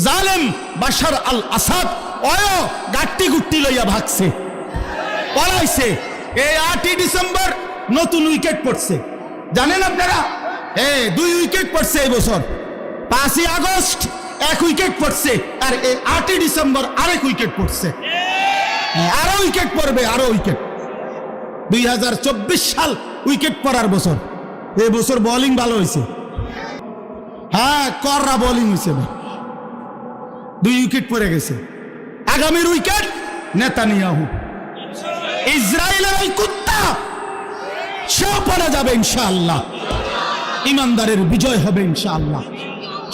জালেম বাশার আল আসাদ অয় গাট্টি গুট্টি লইয়া ভাগছে, পলাইছে। এই 8ই ডিসেম্বর নতুন উইকেট পড়ছে, জানেন আপনারা? 2 উইকেট পড়ছে এই বছর। 5ই আগস্ট 1 উইকেট পড়ছে, আর এই 8ই ডিসেম্বর আরেক উইকেট পড়ছে। আরো উইকেট পড়বে, আরো উইকেট। 2024 সাল উইকেট পড়ার বছর। এই বছর বোলিং ভালো হয়েছে, হ্যাঁ কররা বোলিং হয়েছে। 2 উইকেট পড়ে গেছে। আগামীর উইকেট নেতানিয়াহু। ইসরায়েলের ওই কুত্তা সেও পড়া যাবে ইনশাআল্লাহ। ইমানদারের বিজয় হবে ইনশাআল্লাহ।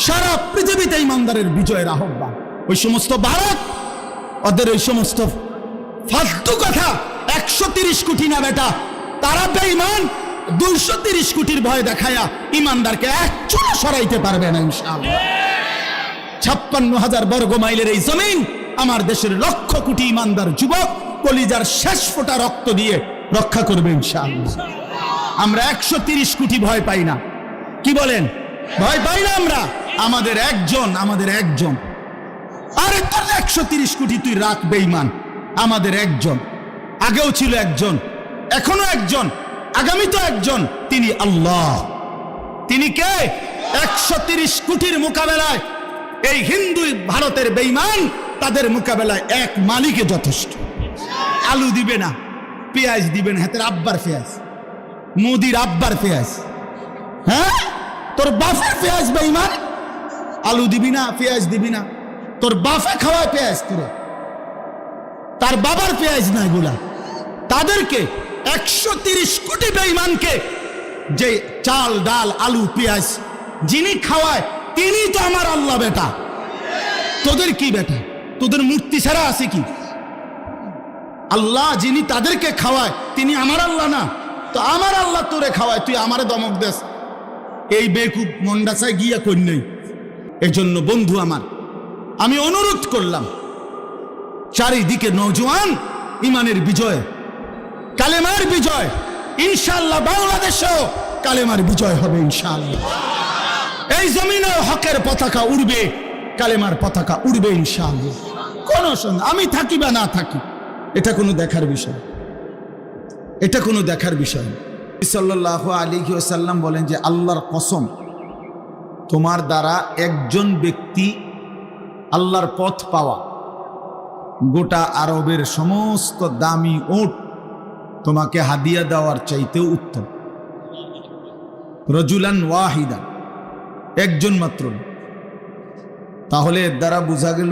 সারা পৃথিবীতে ইমানদারের বিজয়ের আহ্বান। ওই সমস্ত ভারত, ওদের ওই সমস্ত ফালতু কথা, 130 কোটি না বেটা, তারা বেঈমান। 230 কোটির ভয় দেখায়া ইমানদারকে এক চুল সরাইতে পারবে না ইনশাআল্লাহ। 56,000 বর্গ মাইলের এই জমিন আমার দেশের লক্ষ কোটি ইমানদার যুবক কলিজার শেষ ফোঁটা রক্ত দিয়ে রক্ষা করবে ইনশাআল্লাহ। আমরা 130 কোটি ভয় পাই না, কি বলেন? ভয় পাই না আমরা। আমাদের একজন। আরে তোর 130 কোটি তুই রাখ বেঈমান, আমাদের একজন। আগেও ছিল একজন, এখনো একজন, আগামী তো একজন। তিনি আল্লাহ। তিনি কে? 130 কোটির মোকাবেলায় এই হিন্দু ভারতের বেঈমান, তাদের মোকাবেলায় এক মালিকে যথেষ্ট। আলু দিবে না, পেঁয়াজ দিবে না, হাতের আব্বার পেঁয়াজ, মোদির আব্বার পেঁয়াজ। হ্যাঁ, তোর বাপের পেঁয়াজ বেঈমান। আলু দিবি না, পেঁয়াজ দিবি না, তোর বাপে খাওয়ায় পেঁয়াজ, তোর তার বাবার পেঁয়াজ না এগুলা। তাদেরকে 130 কোটি বেঈমানকে যে চাল ডাল আলু পেঁয়াজ যিনি খাওয়ায়, তিনি তো আমার আল্লাহ বেটা। তোদের কি বেটা? তোদের মূর্তি ছাড়া আছে কি? আল্লাহ যিনি তাদেরকে খাওয়ায়, তিনি আমার আল্লাহ না? তো আমার আল্লাহ তোরে খাওয়ায়, তুই আমারে দমক দেস। এই বেকুব মন্ডাসায় গিয়া কই নেই। এজন্য বন্ধু আমার, আমি অনুরোধ করলাম, চারিদিকে নওজোয়ান, ইমানের বিজয়, কালেমার বিজয় ইনশাআল্লাহ। বাংলাদেশেও কালেমার বিজয় হবে ইনশাআল্লাহ। এই জমিনে হকের পতাকা উড়বে, কালেমার পতাকা উড়বে ইনশাআল্লাহ। কোন সন্দেহ, আমি থাকি বা না থাকি, এটা কোনো দেখার বিষয়, এটা কোনো দেখার বিষয়। সাল্লাল্লাহু আলাইহি ওয়াসাল্লাম বলেন যে আল্লাহর কসম, তোমার দ্বারা একজন ব্যক্তি আল্লাহর পথ পাওয়া গোটা আরবের সমস্ত দামি উট তোমাকে হাদিয়া দেওয়ার চাইতেও উত্তম। রজুলান ওয়াহিদা, একজন মাত্র। তাহলে এর দ্বারা বোঝা গেল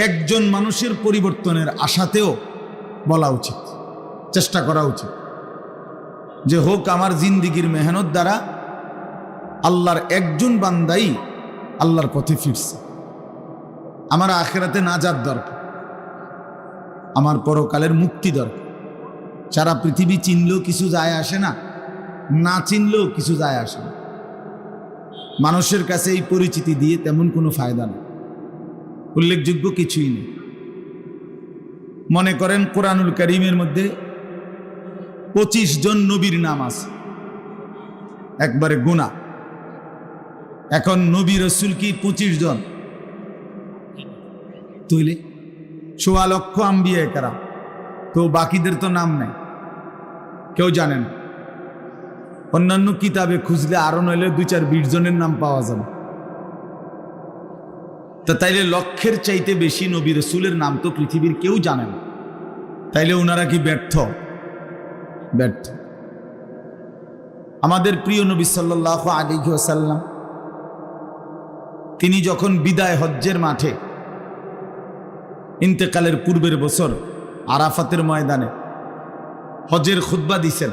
একজন মানুষের পরিবর্তনের আশাতেও বলা উচিত, চেষ্টা করা উচিত যে হোক আমার জিন্দিগির মেহনত দ্বারা আল্লাহর একজন বান্দাই আল্লাহর পথে ফিরছে। আমার আখিরাতে নাজাত দরকার, আমার পরকালের মুক্তি দরকার। সারা পৃথিবী চিনলেও কিছু যায় আসে না, না চিনলেও কিছু যায় আসে না। মানুষের কাছে এই পরিচিতি দিয়ে তেমন কোনো ফায়দা নেই, উল্লেখযোগ্য কিছুই নেই। মনে করেন কোরআনুল কারীমের মধ্যে 25 জন নবীর নাম আছে, একবারে গুণা। এখন নবী রসুল কি 25 জন? তৈলে 1.25 লক্ষ আম্বিয়া কেরাম, তো বাকিদের তো নাম নেই, কেউ জানে না। অন্যান্য কিতাবে খুঁজলে আরো নইলে 2-4-20 জনের নাম পাওয়া যাবে। তা তাইলে লক্ষের চাইতে বেশি নবী রসুলের নাম তো পৃথিবীর কেউ জানে না। তাইলে ওনারা কি ব্যর্থ? ব্যর্থ। আমাদের প্রিয় নবী সাল্লাল্লাহু আলাইহি ওয়াসাল্লাম তিনি যখন বিদায় হজ্জের মাঠে ইন্তেকালের পূর্বের বছর আরাফাতের ময়দানে হজ্জের খুতবা দিছেন,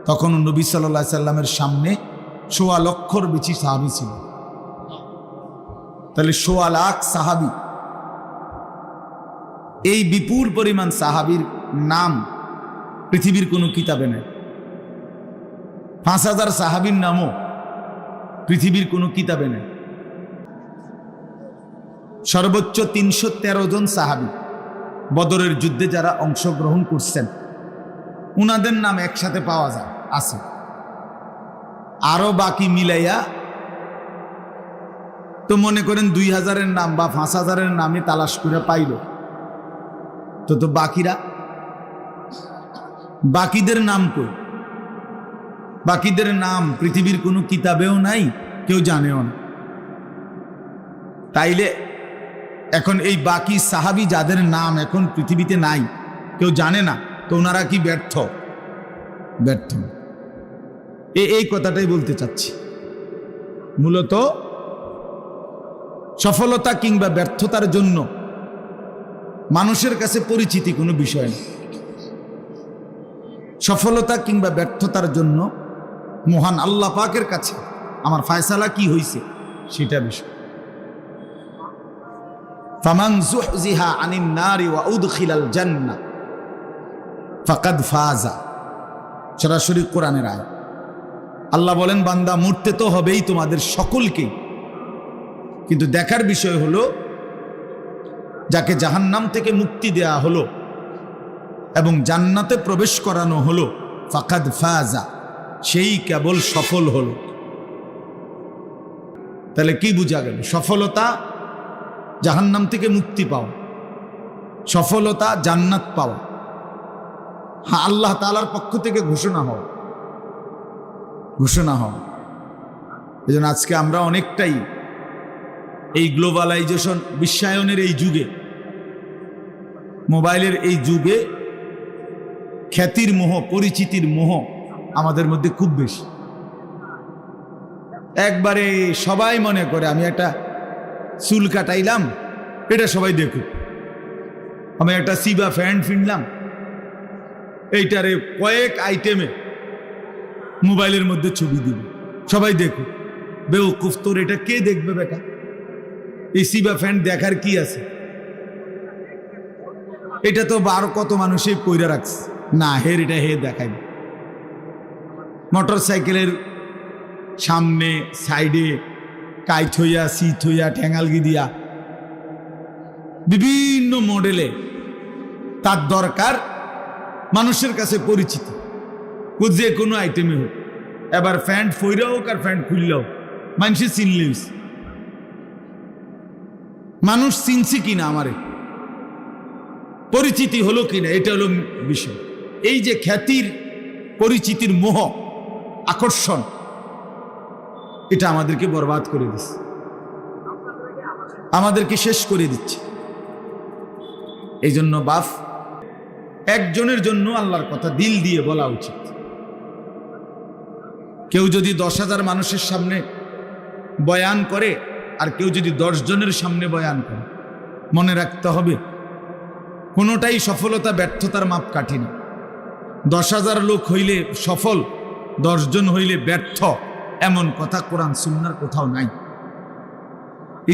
তখন নবী সাল্লাল্লাহু আলাইহি সাল্লামের সামনে 1.25 লক্ষর বেশি সাহাবী ছিল। তাহলে 1.25 লাখ সাহাবী, এই বিপুল পরিমাণ সাহাবীর নাম পৃথিবীর কোনো কিতাবে নেই। 5000 সাহাবীর নামও পৃথিবীর কোনো কিতাবে নেই। সর্বোচ্চ 313 জন সাহাবী বদরের যুদ্ধে যারা অংশগ্রহণ করছেন, উনাদের নাম একসাথে পাওয়া যায়, আছে। আরো বাকি মিলাইয়া তো মনে করেন 2000-এর নাম বা 5000-এর নামই তালাশ করে পাইল, তো বাকিদের নাম কই? বাকিদের নাম পৃথিবীর কোনো কিতাবেও নাই, কেউ জানেও না। তাইলে এখন এই বাকি সাহাবী যাদের নাম এখন পৃথিবীতে নাই, কেউ জানে না, তো ওনারা কি ব্যর্থ? এই কথাটাই বলতে চাচ্ছি। মূলত সফলতা কিংবা ব্যর্থতার জন্য মানুষের কাছে পরিচিতি কোনো বিষয় না। সফলতা কিংবা ব্যর্থতার জন্য মহান আল্লাহ পাকের কাছে আমার ফায়সালা কি হইছে সেটা বিষয়। ফামান যুহজিহা আনিন নারি ওয়া উদখিলাল জান্নাহ ফাকাদ ফাজা, সরাসরি কোরআনের আয়াত। আল্লাহ বলেন, বান্দা মরতে তো হবেই তোমাদের সকলকে, কিন্তু দেখার বিষয় হলো যাকে জাহান্নাম থেকে মুক্তি দেয়া হলো এবং জান্নাতে প্রবেশ করানো হলো, ফাকাদ ফাজা, সেই কেবল সফল হলো। তাহলে কি বোঝা গেল? সফলতা জাহান্নাম থেকে মুক্তি পাওয়া, সফলতা জান্নাত পাওয়া, হ্যাঁ আল্লাহ তাআলার পক্ষ থেকে ঘোষণা হওয়া। এই জন্য আজকে আমরা অনেকটাই এই গ্লোবালাইজেশন, বিশ্বায়নের এই যুগে, মোবাইলের এই যুগে খ্যাতির মোহ, পরিচিতির মোহ আমাদের মধ্যে খুব বেশি। একবারে সবাই মনে করে আমি একটা চুল কাটাইলাম, এটা সবাই দেখুক। আমি একটা সিবা ফ্যান্ট কিনলাম, এইটারে কয়েক আইটেমে মোবাইলের মধ্যে ছবি দিব, সবাই দেখুক। বেওকুফ, তোর এটা কে দেখবে বেটা? এই সিবা ফ্যান্ট দেখার কি আছে? এটা তো আরো কত মানুষে কইরা রাখছে, না হের এটা হে দেখাই। মোটর সাইকেলের সামনে সাইডে কাইট হইয়া, সিট হইয়া, ঠ্যাঙ্গালগি দিয়া বিভিন্ন মডেলে তার দরকার মানুষের কাছে পরিচিত, যে কোনো আইটেমে হোক। এবার প্যান্ট ফইরা হোক আর প্যান্ট খুললেও মানুষের চিনলিস, মানুষ চিনছে কিনা, আমারে পরিচিতি হলো কিনা, এটা হলো বিষয়। এই যে খ্যাতির, পরিচিতির মোহ, আকর্ষণ, এটা আমাদেরকে বরবাদ করে দিচ্ছে, আমাদেরকে শেষ করে দিচ্ছে। এই জন্য বাপ, একজনের জন্য আল্লাহর কথা দিল দিয়ে বলা উচিত। কেউ যদি 10,000 মানুষের সামনে বয়ান করে আর কেউ যদি 10 জনের সামনে বয়ান করে, মনে রাখতে হবে কোনোটাই সফলতা ব্যর্থতার মাপকাঠি না। 10,000 লোক হইলে সফল, 10 জন হইলে ব্যর্থ, এমন কথা কোরআন সুন্নাহর কোথাও নাই।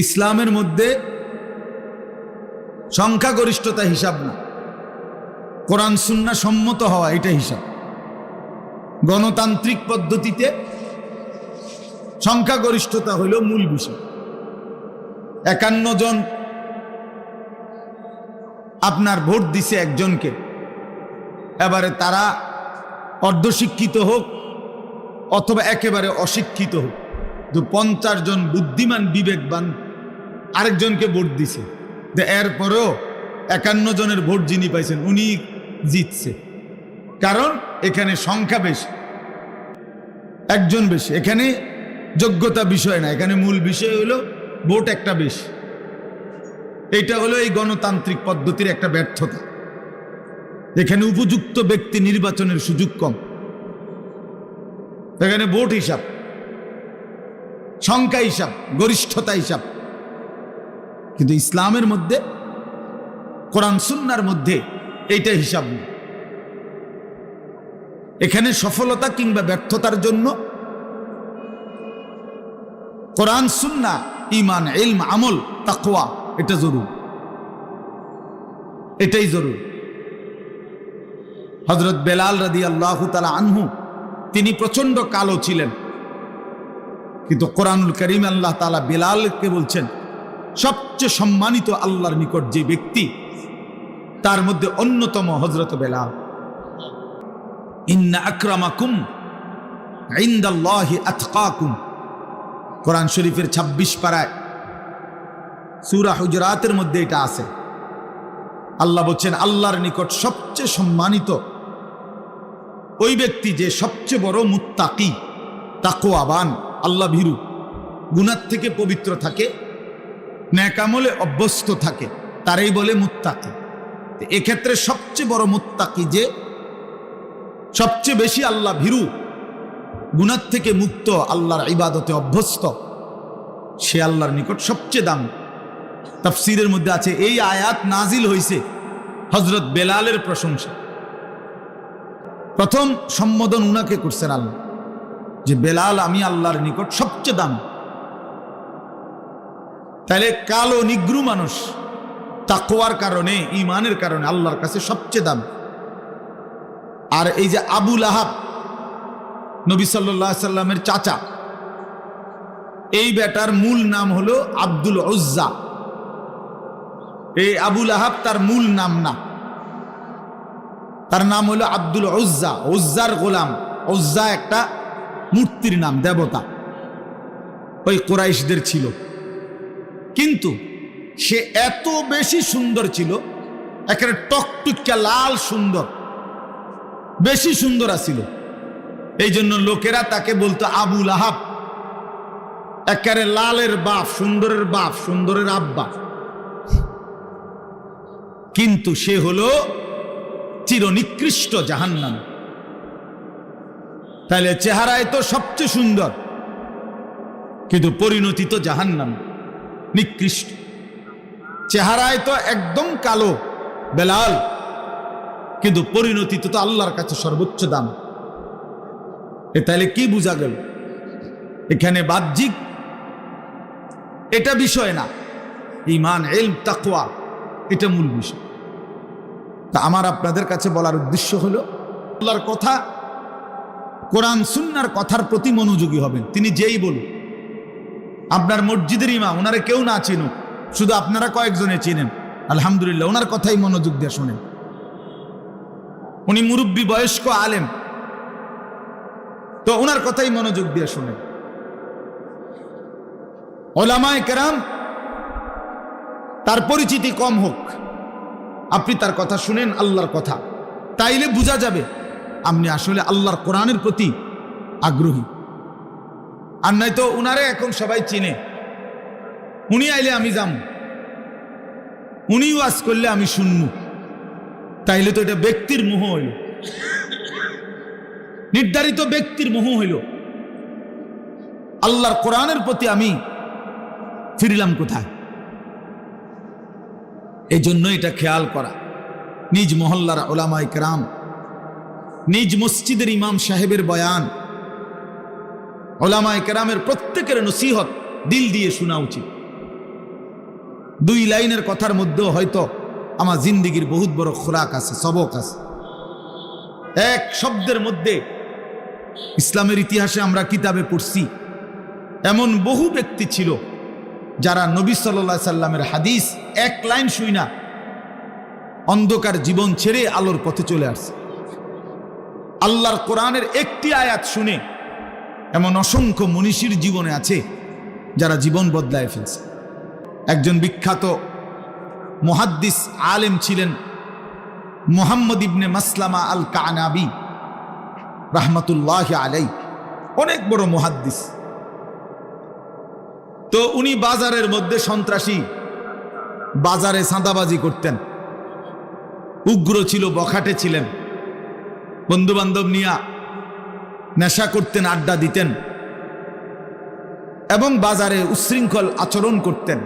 ইসলামের মধ্যে সংখ্যাগরিষ্ঠতা হিসাব না, কোরআন সুন্নাহ সম্মত হওয়া এটা হিসাব। গণতান্ত্রিক পদ্ধতিতে সংখ্যাগরিষ্ঠতা হইল মূল বিষয়। 51 জন আপনার ভোট দিছে একজনকে, এবারে তারা অর্ধশিক্ষিত হোক অথবা একেবারে অশিক্ষিত হোক, তো 50 জন বুদ্ধিমান বিবেকবান আরেকজনকে ভোট দিছে, এরপরেও 51 জনের ভোট যিনি পাইছেন উনি জিতছে। কারণ এখানে সংখ্যা বেশি, একজন বেশি। এখানে যোগ্যতা বিষয় না, এখানে মূল বিষয় হলো ভোট একটা বেশি। এটা হলো এই গণতান্ত্রিক পদ্ধতির একটা ব্যর্থতা। এখানে উপযুক্ত ব্যক্তি নির্বাচনের সুযোগ কম, এখানে ভোট হিসাব, সংখ্যা হিসাব, গরিষ্ঠতা হিসাব। কিন্তু ইসলামের মধ্যে, কোরআন সুন্নাহর মধ্যে এইটা হিসাব নেই। এখানে সফলতা কিংবা ব্যর্থতার জন্য কোরআন সুন্নাহ, ঈমান, ইলম, আমল, তাকওয়া, এটা জরুরি, এটাই জরুরি। হযরত বেলাল রাদিয়াল্লাহু তাআলা আনহু, তিনি প্রচন্ড কালো ছিলেন, কিন্তু কোরআনুল কারীম আল্লাহ তাআলা বেলালকে বলছেন সবচেয়ে সম্মানিত আল্লাহর নিকট যে ব্যক্তি, তার মধ্যে অন্যতম হযরত বেলাল। ইন্না আকরামাকুম ইনদাল্লাহি আতকাকুম, কোরআন শরীফের 26 পারায় সূরা হুজরাতের মধ্যে এটা আছে। আল্লাহ বলছেন আল্লাহর নিকট সবচেয়ে সম্মানিত ওই ব্যক্তি যে সবচেয়ে বড় মুত্তাকি, তাকওয়াবান, আল্লাহ ভীরু, গুনাহ থেকে পবিত্র থাকে, নেক আমলে অভ্যস্ত থাকে, তারই বলে মুত্তাকি। এক্ষেত্রে সবচেয়ে বড় মুত্তাকি যে সবচেয়ে বেশি আল্লাহ ভীরু, গুনাহ থেকে মুক্ত, আল্লাহর ইবাদতে অভ্যস্ত, সে আল্লাহর নিকট সবচেয়ে দামি। তাফসীরের মধ্যে আছে এই আয়াত নাজিল হয়েছে হযরত বেলালের প্রশংসা। প্রথম সম্বোধন উনাকে করছেন আল্লাহ, যে বেলাল আমি আল্লাহর নিকট সবচেয়ে দামি। তাহলে কালো নিগ্রু মানুষ তাকওয়ার কারণে, ঈমানের কারণে আল্লাহর কাছে সবচেয়ে দামি। আর এই যে আবু লাহাব, নবী সাল্লাল্লাহু আলাইহি সাল্লামের চাচা, এই বেটার মূল নাম হলো আব্দুল উজ্জা। এই আবু লাহাব তার মূল নাম না, তার নাম হলো আব্দুল উজ্জা, উজ্জার গোলাম। উজ্জা একটা মূর্তির নাম, দেবতা, ওই কুরাইশদের ছিল। কিন্তু সে এত বেশি সুন্দর ছিল, একেবারে টকটুকা লাল সুন্দর, বেশি সুন্দর আছিল। এই জন্য লোকেরা তাকে বলতো আবু লাহাব, একেবারে লালের বাপ, সুন্দরের বাপ, সুন্দরের আব্বা। কিন্তু সে হলো চিরনিকৃষ্ট জাহান্নামী। তাহলে চেহারায় তো সবচেয়ে সুন্দর, কিন্তু পরিণতি তো জাহান্নামী, নিকৃষ্ট। চেহারায় তো একদম কালো বেলাল, কিন্তু পরিণতি তো আল্লাহর কাছে সর্বোচ্চ দাম। তাহলে কি বোঝা গেল? এখানে বাহ্যিক এটা বিষয় না, ঈমান, ইলম, তাকওয়া এটা মূল বিষয়। তা আমার আপনাদের কাছে বলার উদ্দেশ্য হলো আল্লাহর কথা, কোরআন সুন্নাহর কথার প্রতি মনোযোগী হবেন। তিনি যেই বলুন, আপনার মসজিদের ইমাম, ওনারে কেউ না চিনুক, শুধু আপনারা কয়েকজনে চিনেন, আলহামদুলিল্লাহ, ওনার কথাই মনোযোগ দিয়ে শোনেন। উনি মুরব্বী, বয়স্ক আলেম, তো ওনার কথাই মনোযোগ দিয়ে শোনেন। ওলামায়ে কেরাম, তার পরিচিতি কম হোক, আপনি তার কথা শুনেন, আল্লাহর কথা, তাইলে বোঝা যাবে আপনি আসলে আল্লাহর কোরআনের প্রতি আগ্রহী। আর নাই তো উনারে এখন সবাই চিনে, উনি আইলে আমি যাম, উনি ওয়াজ করলে আমি শুনবো, তাইলে তো এটা ব্যক্তির মোহ হইল, নির্ধারিত ব্যক্তির মোহ হইল। আল্লাহর কোরআনের প্রতি আমি ফিরলাম কোথায়? এই জন্য এটা খেয়াল করা, নিজ মহল্লার ওলামায়ে কেরাম, নিজ মসজিদের ইমাম সাহেবের বয়ান, ওলামায়ে কেরামের প্রত্যেকের নসিহত দিল দিয়ে শোনা উচিত। দুই লাইনের কথার মধ্যেও হয়তো আমার জিন্দিগির বহুত বড় খোরাক আছে, সবক আছে। এক শব্দের মধ্যে ইসলামের ইতিহাসে আমরা কিতাবে পড়ছি, এমন বহু ব্যক্তি ছিল যারা নবী সাল্লাল্লাহু আলাইহি সাল্লামের হাদিস এক লাইন শুই না অন্ধকার জীবন ছেড়ে আলোর পথে চলে আসছে। আল্লাহর কোরআনের একটি আয়াত শুনে এমন অসংখ্য মনীষীর জীবনে আছে যারা জীবন বদলায় ফেলছে। একজন বিখ্যাত মুহাদ্দিস আলেম ছিলেন মুহাম্মদ ইবনে মাসলামা আল কানাবি রাহমাতুল্লাহি আলাইহি, অনেক বড় মুহাদ্দিস। তো উনি বাজারের মধ্যে সন্ত্রাসী, বাজারে চাঁদাবাজি করতেন, উগ্র ছিল, বখাটে ছিলেন, বন্ধু বান্ধব নিয়ে নেশা করতেন, আড্ডা দিতেন এবং বাজারে উচ্ছৃঙ্খল আচরণ করতেন।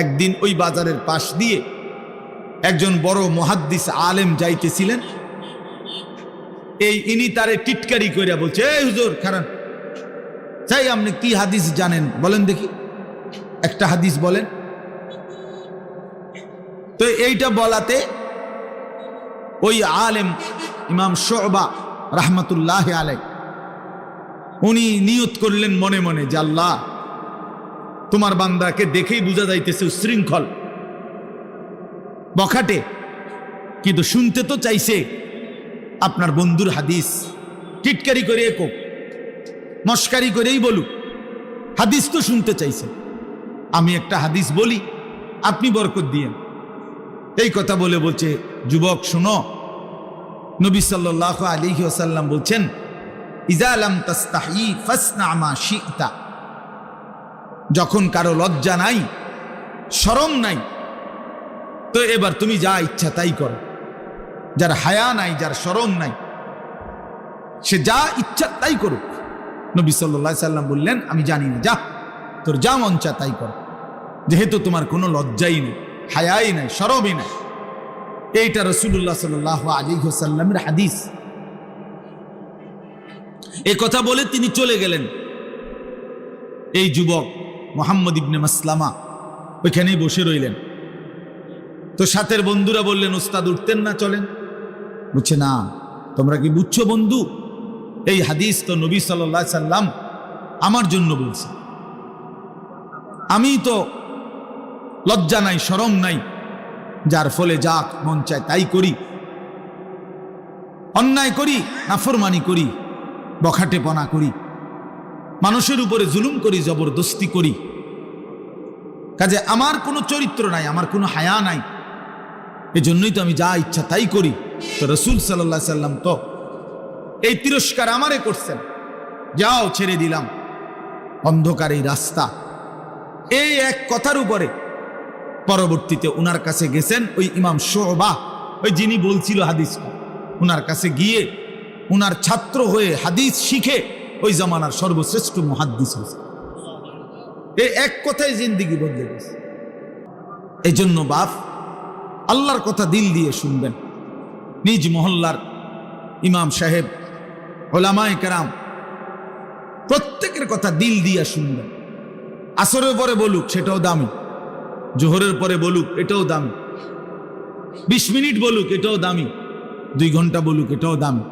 একদিন ওই বাজারের পাশ দিয়ে একজন বড় মুহাদ্দিস আলেম যাইতেছিলেন, ইনি তারে টিটকারি কইরা বলছে, এই হুজুর খারান, চাই আপনি কি হাদিস জানেন বলেন দেখি, একটা হাদিস বলেন। তো এইটা বলাতে ওই আলেম ইমাম শুবা রাহমাতুল্লাহি আলাইহি উনি নিয়ত করলেন মনে মনে যে আল্লাহ, তোমার বান্দাকে দেখেই বোঝা যাইতেছে উচ্ছৃঙ্খল, বখাটে, কিন্তু শুনতে তো চাইছে আপনার বন্ধুর হাদিস। টিটকারি করে কোক, মস্কারি করেই বলুক, হাদিস তো শুনতে চাইছে। আমি একটা হাদিস বলি, আপনি বরকত দিয়েন। এই কথা বলে বলছে, যুবক শোনো, নবী সাল্লাল্লাহু আলাইহি ওয়াসাল্লাম বলছেন, ইজা লাম তাস্তাহি ফাসনা মা শি'তা। যখন কারো লজ্জা নাই, শরম নাই, তো এবার তুমি যা ইচ্ছা তাই করো। যার হায়া নাই, যার শরম নাই, সে যা ইচ্ছা তাই করুক। নবী সাল্লাল্লাহু আলাইহি সাল্লাম বললেন, আমি জানি না, যা তোর যা মন চা তাই কর, যেহেতু তোমার কোনো লজ্জাই নেই, হায়াই নাই, শরমই নাই। এইটা রাসূলুল্লাহ সাল্লাল্লাহু আলাইহি ওয়াসাল্লামের হাদিস। এই কথা বলে তিনি চলে গেলেন। এই যুবক মুহাম্মদ ইবনে মাসলামা ওইখানেই বসে রইলেন। তো সাথের বন্ধুরা বললেন, ওস্তাদ উঠতেন না, চলেন। বুঝছে না, তোমরা কি বুঝছো বন্ধু, এই হাদিস তো নবী সাল্লাল্লাহু আলাইহি সাল্লাম আমার জন্য বলছে। আমি তো লজ্জা নাই, শরম নাই, যার ফলে যা মন চায় তাই করি, অন্যায় করি, নাফরমানি করি, বখাটেপনা করি, মানুষের উপরে জুলুম করি, জবরদস্তি করি। কাজে আমার কোনো চরিত্র নাই, আমার কোনো হায়া নাই, এজন্যই তো আমি যা ইচ্ছা তাই করি। তো রাসূল সাল্লাল্লাহু আলাইহি সাল্লাম তো এই তিরস্কার আমারে করছেন, যাও ছেড়ে দিলাম অন্ধকার এই রাস্তা। এই এক কথার উপরে পরবর্তীতে উনার কাছে গেছেন ওই ইমাম শুবা, ওই যিনি বলছিল হাদিস, উনার কাছে গিয়ে উনার ছাত্র হয়ে হাদিস শিখে ওই জামানার সর্বশ্রেষ্ঠ মুহাদ্দিস হয়েছে। এই এক কথায় জিন্দেগি বদলে গেছে। এই জন্য বাপ, আল্লাহর কথা দিল দিয়ে শুনবেন। নিজ মহল্লার ইমাম সাহেব, ওলামায়ে কেরাম, প্রত্যেকের কথা দিল দিয়ে শুনবেন। আসরের পরে বলুক সেটাও দামি, জোহরের পরে বলুক এটাও দামি, 20 মিনিট বলুক এটাও দামি, 2 ঘন্টা বলুক এটাও দামি।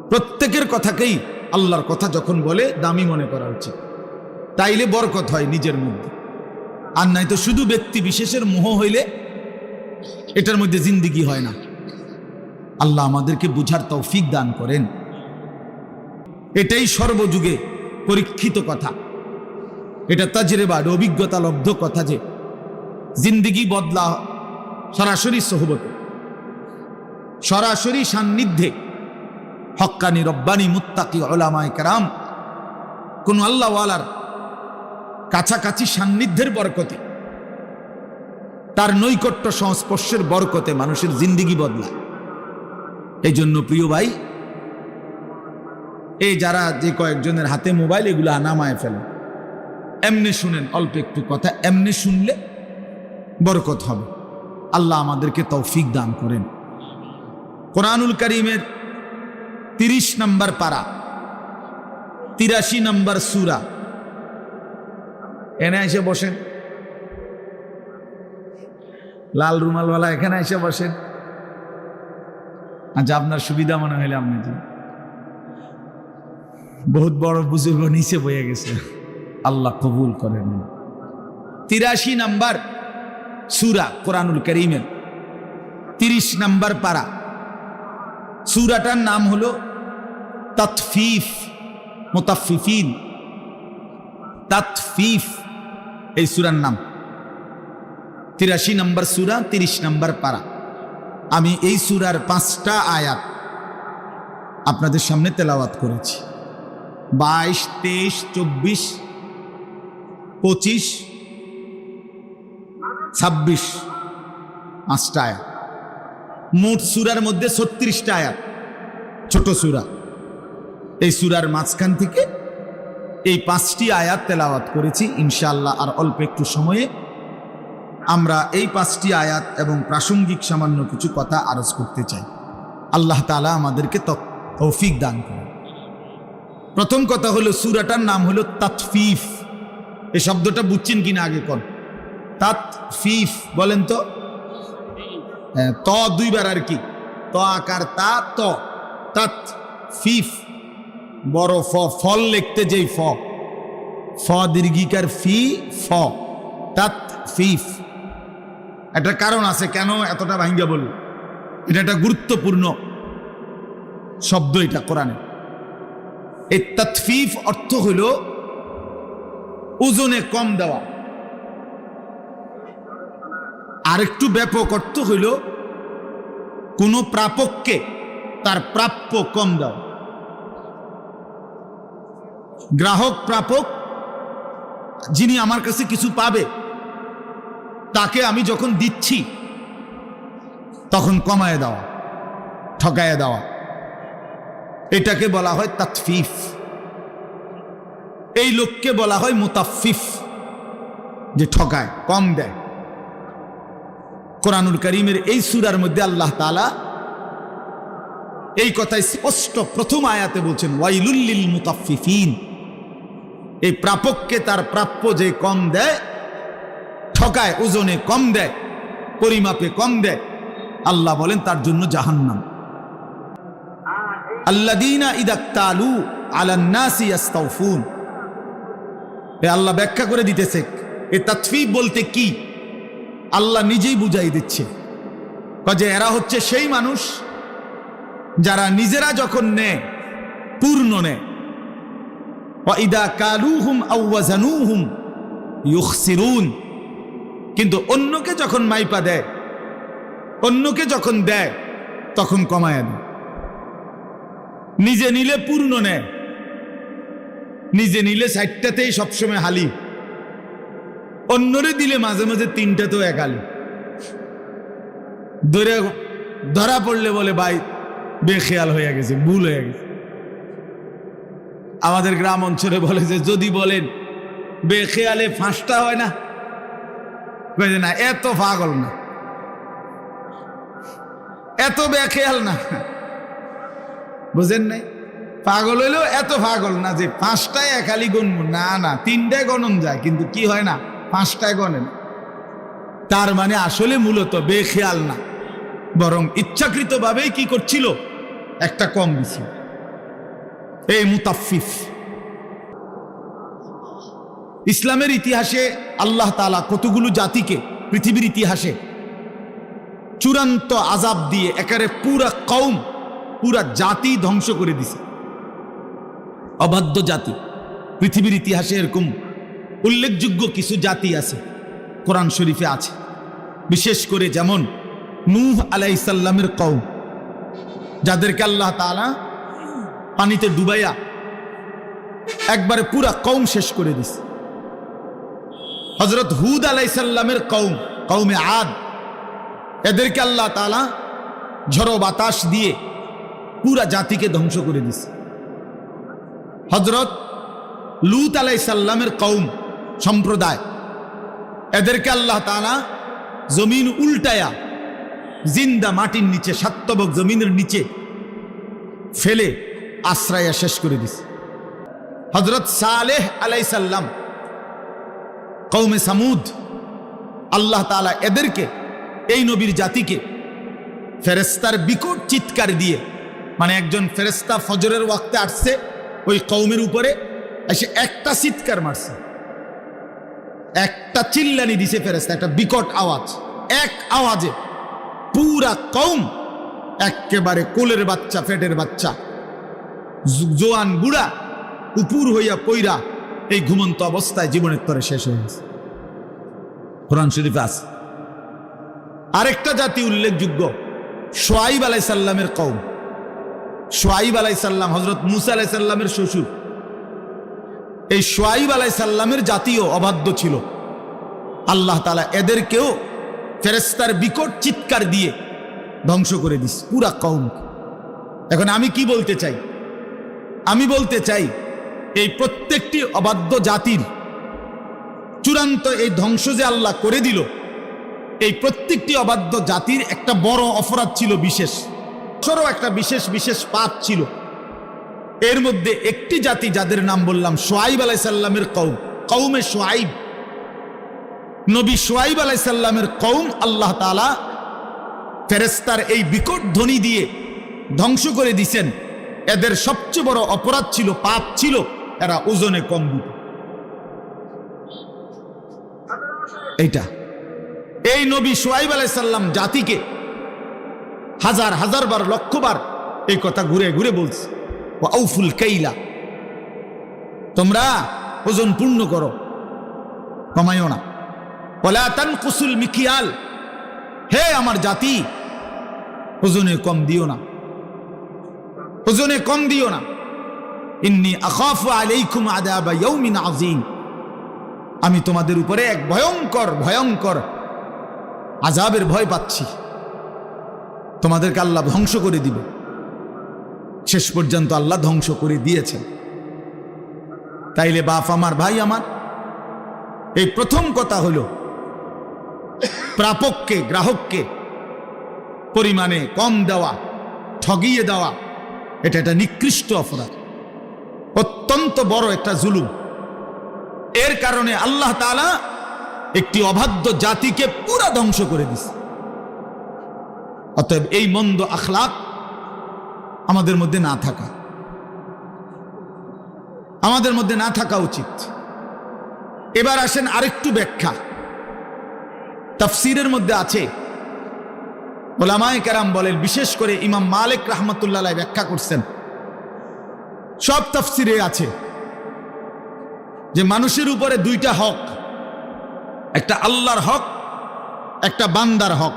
প্রত্যেকের কথাকেই আল্লাহর কথা যখন বলে দামি মনে করা উচিত, তাইলে বরকত হয় নিজের মধ্যে। আর নাই তো শুধু ব্যক্তি বিশেষের মোহ হইলে এটার মধ্যে জিন্দেগি হয় না। আল্লাহ আমাদেরকে বুঝার তৌফিক দান করেন। এটাই সর্বযুগে পরীক্ষিত কথা, এটা তাজরিবা, অভিজ্ঞতা লব্ধ কথা যে জিন্দেগি বদলা সরাসরি সোহবতে, সরাসরি সান্নিধ্যে হক্কানি রব্বানি মুত্তাকি উলামায়ে কেরাম, কোন আল্লাহওয়ালার কাছাকাছি সান্নিধ্যের বরকতে, তার নৈকট্য সংস্পর্শের বরকতে মানুষের জিন্দেগি বদলায়। এই জন্য প্রিয় ভাই, এই যারা যে কয়েকজনের হাতে মোবাইল, এগুলো নামায় ফেলেন, এমনি শুনেন, অল্প একটু কথা এমনি শুনলে বরকত হবে। আল্লাহ আমাদেরকে তৌফিক দান করেন। কোরআনুল কারীমের 30 নম্বর পারা, 83 নম্বর সূরা, এনে এসে বসেন। লাল রুমালওয়ালা এখানে এসে বসেন। আচ্ছা, আপনার সুবিধা মনে হইলে আপনি বহুত বড় বুজুর্গ নিচে বয়ে গেছে, আল্লাহ কবুল করেন। 83 নম্বর সূরা কোরআনুল কারীমের 30 নম্বর পারা। সূরাটার নাম হলো তাতফিফ, মুতাফফিফিন, তাতফিফ এই সূরার নাম। 83 নম্বর সূরা, 30 নম্বর পারা। আমি এই সূরার 5টা আয়াত আপনাদের সামনে তেলাওয়াত করেছি। 22, 23, 24, 25, 26, 5টা আয়াত। মোট সূরার মধ্যে 36টা আয়াত, ছোট সূরা। এই সূরার মাঝখান থেকে এই 5টি আয়াত তেলাওয়াত করেছি। ইনশাআল্লাহ আর অল্প একটু সময়ে আমরা এই 5টি আয়াত এবং প্রাসঙ্গিক সামান্য কিছু কথা আরজ করতে চাই। আল্লাহ তাআলা আমাদেরকে তৌফিক দান করুন। প্রথম কথা হলো, সূরাটার নাম হলো তাতফিফ। এই শব্দটা বুঝছেন কিনা আগে কোন? তাতফিফ বলেন তো। ত 2 বার আর কি, ত আকার তা, ত, তাতফিফ। বড় ফ, ফল লিখতে যেই ফ, ফ দীর্ঘিকার ফি, ফ, তাতফিফ। একটা কারণ আছে কেন এতটা ভাঙ্গা বলল, এটা একটা গুরুত্বপূর্ণ শব্দ এটা কোরআনে। এই তাতফিফ অর্থ হলো ওজনে কম দেওয়া। আরেকটু ব্যাপক অর্থ হইল কোন প্রাপককে তার প্রাপ্য কম দাও। গ্রাহক প্রাপক যিনি আমার কাছে কিছু পাবে তাকে আমি যখন দিচ্ছি তখন কমায় দেওয়া, ঠকায় দেওয়া, এটাকে বলা হয় তাতফিফ। এই লোককে বলা হয় মুতাফফিফ, যে ঠকায়, কম দেয়। কোরআনুল কারীমের এই সূরার মধ্যে আল্লাহ তাআলা এই কথাই স্পষ্ট প্রথম আয়াতে বলছেন, ওয়াইলুল লিল মুতাফফিফিন। এই প্রাপককে তার প্রাপ্য যে কম দেয়, ঠকায়, ওজনে কম দেয়, পরিমাপে কম দেয়, আল্লাহ বলেন তার জন্য জাহান্নাম। আল্লাযীনা ইযা ইক্তালু আলান নাসি ইস্তাওফুন। আল্লাহ ব্যাখ্যা করে দিতেছে এই তাতফীফ বলতে কি, আল্লাহ নিজেই বুঝাই দিচ্ছে যে এরা হচ্ছে সেই মানুষ যারা নিজেরা যখন নেয় পূর্ণ নেয়, ওয়া ইযা কালুহুম আও ওয়াজানুহুম ইউখসিরুন। কিন্তু অন্যকে যখন মাইপা দেয়, অন্যকে যখন দেয় তখন কমায় দেয়। নিজে নিলে পূর্ণ নেয়, নিজে নিলে 60টাতেই সবসময় হালি, অন্যরে দিলে মাঝে মাঝে 3টাতেও এক হালি। ধরা পড়লে বলে ভাই বেখেয়াল হয়ে গেছে, ভুল হয়ে গেছে। আমাদের গ্রাম অঞ্চলে বলে যে যদি বলেন বেখেয়ালে 5টা হয় না, না এত পাগল না, এত বেখেয়াল না, বুঝেন নাই? পাগল হইলেও এত পাগল না যে 5টায় এক হালি গণব, না না 3টায় গণন যায়, কিন্তু কি হয় না 5টায় গণেন। তার মানে আসলে মূলত বেখেয়াল না, বরং ইচ্ছাকৃতভাবেই কি করছিল, একটা কম দিছিল। এই মুতাফফিফ। ইসলামের ইতিহাসে আল্লাহ তাআলা কতগুলো জাতিকে পৃথিবীর ইতিহাসে চূড়ান্ত আযাব দিয়ে একেবারে পুরা কওম, পুরা জাতি ধ্বংস করে দিছে। অবাধ্য জাতি পৃথিবীর ইতিহাসে এরকম উল্লেখযোগ্য কিছু জাতি আছে, কোরআন শরীফে আছে। বিশেষ করে যেমন নূহ আলাইহিস সালামের কওম, যাদেরকে আল্লাহ তাআলা পানিতে ডুবাইয়া একবারে পুরা কওম শেষ করে দিছে। হযরত হুদ আলাইহিস সালামের কওম, কওমে আদ, এদেরকে আল্লাহ তাআলা ঝড়ো বাতাস দিয়ে পুরা জাতিকে ধ্বংস করে দিছে। হযরত লূত আলাইহিস সালামের কওম, সম্প্রদায়, এদেরকে আল্লাহ তাআলা জমিন উল্টায়া জিন্দা মাটির নিচে, সাতবক জমিনের নিচে ফেলে আশ্রয়া শেষ করে দিছে। হযরত সালেহ আলাইহিস সালাম, কওমে সামুদ, আল্লাহ তাআলা এদেরকে, এই নবীর জাতিকে ফেরেশতার বিকট চিৎকার দিয়ে, মানে একজন ফেরেশতা ফজরের ওয়াক্তে আসছে ওই কওমের উপরে, এসে একটা চিৎকার মারছে, একটা চিল্লানি দিছে ফেরেশতা, একটা বিকট আওয়াজ, এক আওয়াজে পুরা কওম একেবারে কোলের বাচ্চা, পেটের বাচ্চা, জোয়ান বুড়া উপুর হইয়া পইরা এই ঘুমন্ত অবস্থায় জীবনের তরে শেষ হয়ে গেছে। কোরআন শরীফে আছে। আরেকটা জাতি উল্লেখযোগ্য, শুআয়ব আলাইহিস সালামের কওম। শুআয়ব আলাইহিস সালাম হযরত মূসা আলাইহিস সালামের শ্বশুর। এই শুআয়ব আলাইহিস সালামের জাতীয় অবাধ্য ছিল। আল্লাহ তাআলা এদেরকেও ফেরেশতার বিকট চিৎকার দিয়ে ধ্বংস করে দিস পুরা কওম। এখন আমি কি বলতে চাই, আমি বলতে চাই এই প্রত্যেকটি অবাধ্য জাতির চূড়ান্ত এই ধ্বংস যে আল্লাহ করে দিল, এই প্রত্যেকটি অবাধ্য জাতির একটা বড় অপরাধ ছিল, বিশেষ একটা বিশেষ বিশেষ পাপ ছিল। এর মধ্যে একটি জাতি যাদের নাম বললাম, শুআয়ব আলাইহিস সালামের কওম, কওমে শুআয়ব। নবী শুআয়ব আলাইহিস সালামের কওম আল্লাহ তাআলা ফেরেশতার এই বিকট ধ্বনি দিয়ে ধ্বংস করে দিয়েছেন। এদের সবচেয়ে বড় অপরাধ ছিল, পাপ ছিল, এরা ওজনে কম দিত। এইটা এই নবী শুআয়ব আলাইহিস সালাম জাতিকে হাজার হাজার বার, লক্ষ বার এই কথা ঘুরে ঘুরে বলছে, ওয়া আউফুল কাইলা, তোমরা ওজন পূর্ণ করো, কমাইও না। ওয়ালা তানকুসুল মিকিয়াল, হে আমার জাতি, ওজনে কম দিও না, ওজনে কম দিও না। ইন্নী আখাফু আলাইকুম আযাবা ইয়াউমিন আযীম, আমি তোমাদের উপরে এক ভয়ঙ্কর ভয়ঙ্কর আযাবের ভয় পাচ্ছি। তোমাদেরকে আল্লাহ ধ্বংস করে দিবে। শেষ পর্যন্ত আল্লাহ ধ্বংস করে দিয়েছেন। তাইলে বাপ আমার, ভাই আমার, এই প্রথম কথা হলো প্রাপককে, গ্রাহককে পরিমাণে কম দেওয়া, ঠগিয়ে দেওয়া, এটা একটা নিকৃষ্ট অপরাধ, অত্যন্ত বড় একটা জুলুম। এর কারণে আল্লাহ তাআলা একটি অবাধ্য জাতিকে পুরা ধ্বংস করে দিছে। অতএব এই মন্দ আখলাক আমাদের মধ্যে না থাকা, আমাদের মধ্যে না থাকা উচিত। এবার আসেন আরেকটু ব্যাখ্যা। তাফসীরের মধ্যে আছে, উলামায়ে কেরাম বলেন, বিশেষ করে ইমাম মালিক রাহমাতুল্লাহ আলাইহি ব্যাখ্যা করছেন, সব তাফসীরে আছে যে মানুষের উপরে দুইটা হক, একটা আল্লাহর হক, একটা বান্দার হক।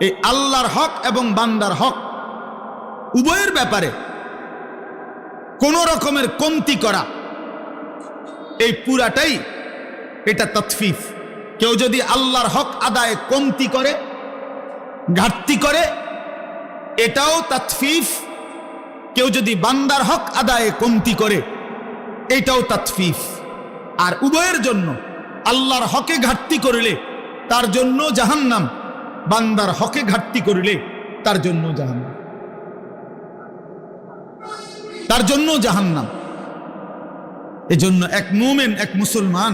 এই আল্লাহর হক এবং বান্দার হক উভয়ের ব্যাপারে কোন রকমের কমতি করা, এই পুরাটাই এটা তাতফিফ। কেউ যদি আল্লাহর হক আদায়ে কমতি করে, ঘাটতি করে, এটাও তাতফিফ। কেউ যদি বান্দার হক আদায়ে কমতি করে, এটাও তাতফিফ। আর উভয়ের জন্য, আল্লাহর হকে ঘাটতি করলে তার জন্য জাহান্নাম, বান্দার হকে ঘাটতি করলে তার জন্য জাহান্নাম, তার জন্য জাহান্নাম। এজন্য এক মুমিন, এক মুসলমান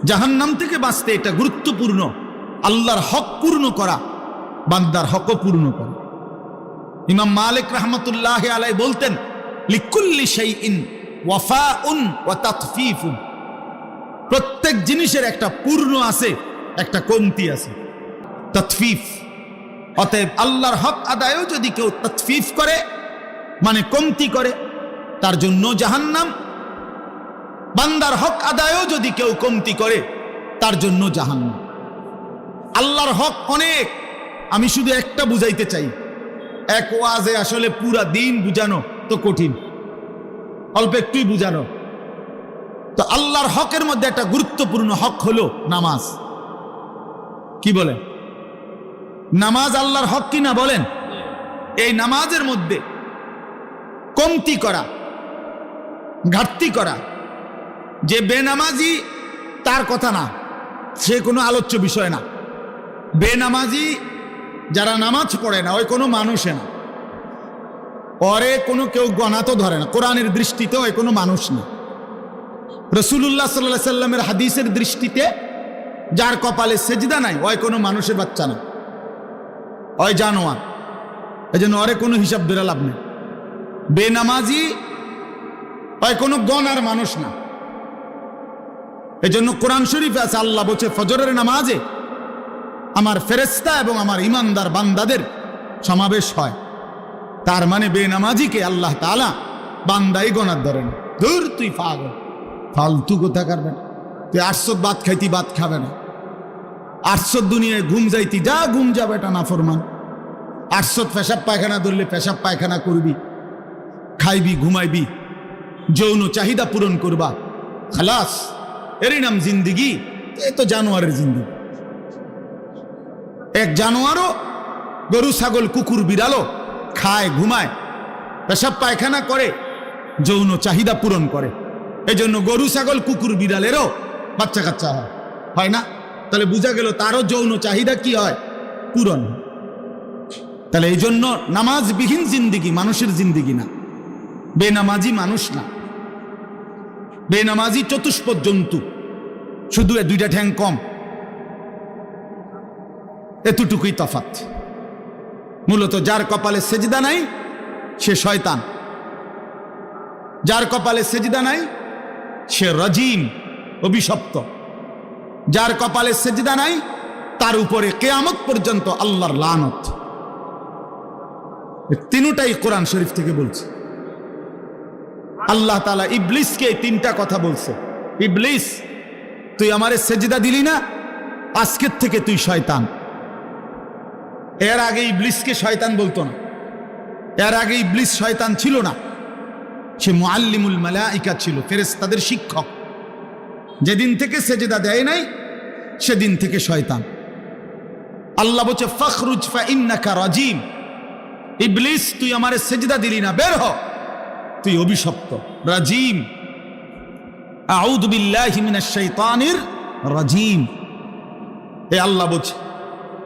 জাহান্নাম থেকে বাঁচতে এটা গুরুত্বপূর্ণ, আল্লাহর হক পূর্ণ করা, বান্দার হকও পূর্ণ করা। ইমাম মালিক রাহমাতুল্লাহ আলাইহি বলতেন, লিকুল্লি শাইইন ওয়াফাউন ওয়া তাতফিফুন, প্রত্যেক জিনিসের একটা পূর্ণ আছে, একটা কমতি আছে, তাতফিফ। অতএব আল্লাহর হক আদায়ও যদি কেউ তাতফিফ করে, মানে কমতি করে, তার জন্য জাহান্নাম। বান্দার হক আদায়ও যদি কেউ কমতি করে, তার জন্য জাহান্নাম। আল্লাহর হক অনেক, আমি শুধু একটা বুঝাইতে চাই। এক ওয়াজে আসলে পুরা দিন বুঝানো তো কঠিন, অল্প একটুই বুঝানো। তো আল্লাহর হকের মধ্যে একটা গুরুত্বপূর্ণ হক হলো নামাজ। কি বলে? নামাজ আল্লাহর হক কি না বলেন? এই নামাজের মধ্যে কমতি করা, ঘাটতি করা, যে বেনামাজি তার কথা না, সে কোনো আলোচ্য বিষয় না। বেনামাজি যারা নামাজ পড়ে না, ওই কোনো মানুষে না, ওরে কোনো কেউ গণা তো ধরে না, কোরআনের দৃষ্টিতে ওই কোনো মানুষ না। রাসূলুল্লাহ সাল্লাল্লাহু আলাইহি সাল্লামের হাদিসের দৃষ্টিতে যার কপালে সেজদা নাই, ওই কোনো মানুষের বাচ্চা না, ওই জানোয়ার। এই জন্য ওরে কোনো হিসাব ধরে লাভ নেই। বেনামাজি ওই কোনো গণার মানুষ না। এই জন্য কোরআন শরীফে আছে, আল্লাহ বলছে ফজরের নামাজে আমার ফেরেশতা এবং আমার ইমানদার বান্দাদের সমাবেশ হয়। তার মানে বেনামাজিকে আল্লাহ তাআলা বান্দাই গণার ধরেন। দূর তুই পাগল, ফালতু কথা করবেন, তুই 800 ভাত খাইতি, ভাত খাবে না। 800 দুনিয়ায় ঘুম যাইতি, যা ঘুম যাবে, এটা নাফরমান। 800 পেশাব পায়খানা ধরলে পেশাব পায়খানা করবি, খাইবি, ঘুমাইবি, যৌন চাহিদা পূরণ করবা, খালাস, এরই নাম জিন্দিগি। এ তো জানোয়ারের জিন্দিগি। এক জানোয়ারও গরু, ছাগল, কুকুর, বিড়ালও খায়, ঘুমায়, পেশাব পায়খানা করে, যৌন চাহিদা পূরণ করে। এই জন্য গরু, ছাগল, কুকুর, বিড়ালেরও বাচ্চা কাচ্চা হয় না? তাহলে বোঝা গেল তারও যৌন চাহিদা কি হয়? পূরণ। তাহলে এই জন্য নামাজবিহীন জিন্দিগি মানুষের জিন্দিগি না, বেনামাজি মানুষ না। বেনামাজি চতুষ্পদ জন্তু, শুধু দুইটা ঠ্যাং কম, এতটুকুই তফাৎ। মূলত যার কপালে সেজদা নাই সে শয়তান, যার কপালে সেজদা নাই সে রাজিম, অভিশপ্ত। যার কপালে সেজদা নাই তার উপরে কিয়ামত পর্যন্ত আল্লাহর লানত। তিনটাই কোরআন শরীফ থেকে বলছে। আল্লাহ তাআলা ইবলিসকে তিনটা কথা বলছে, ইবলিস তুই আমারে সেজদা দিলি না, আজকের থেকে তুই শয়তান। এর আগে ইবলিসকে শয়তান বলতো না, এর আগে ইবলিস শয়তান ছিল না, সে মুআল্লিমুল মালাইকা ছিল, ফেরেশতাদের শিক্ষক। যেদিন থেকে সেজদা দেয় নাই সেদিন থেকে শয়তান। আল্লাহ বলছে ফাখরুজ ফাইন্নাকা রাজিম, ইবলিস তুই আমারে সেজদা দিলি না, বের হ, তুই অভিশপ্ত, রাজিম। আউযু বিল্লাহি মিনাশ শাইতানির রাজিম। এ আল্লাহ বলছে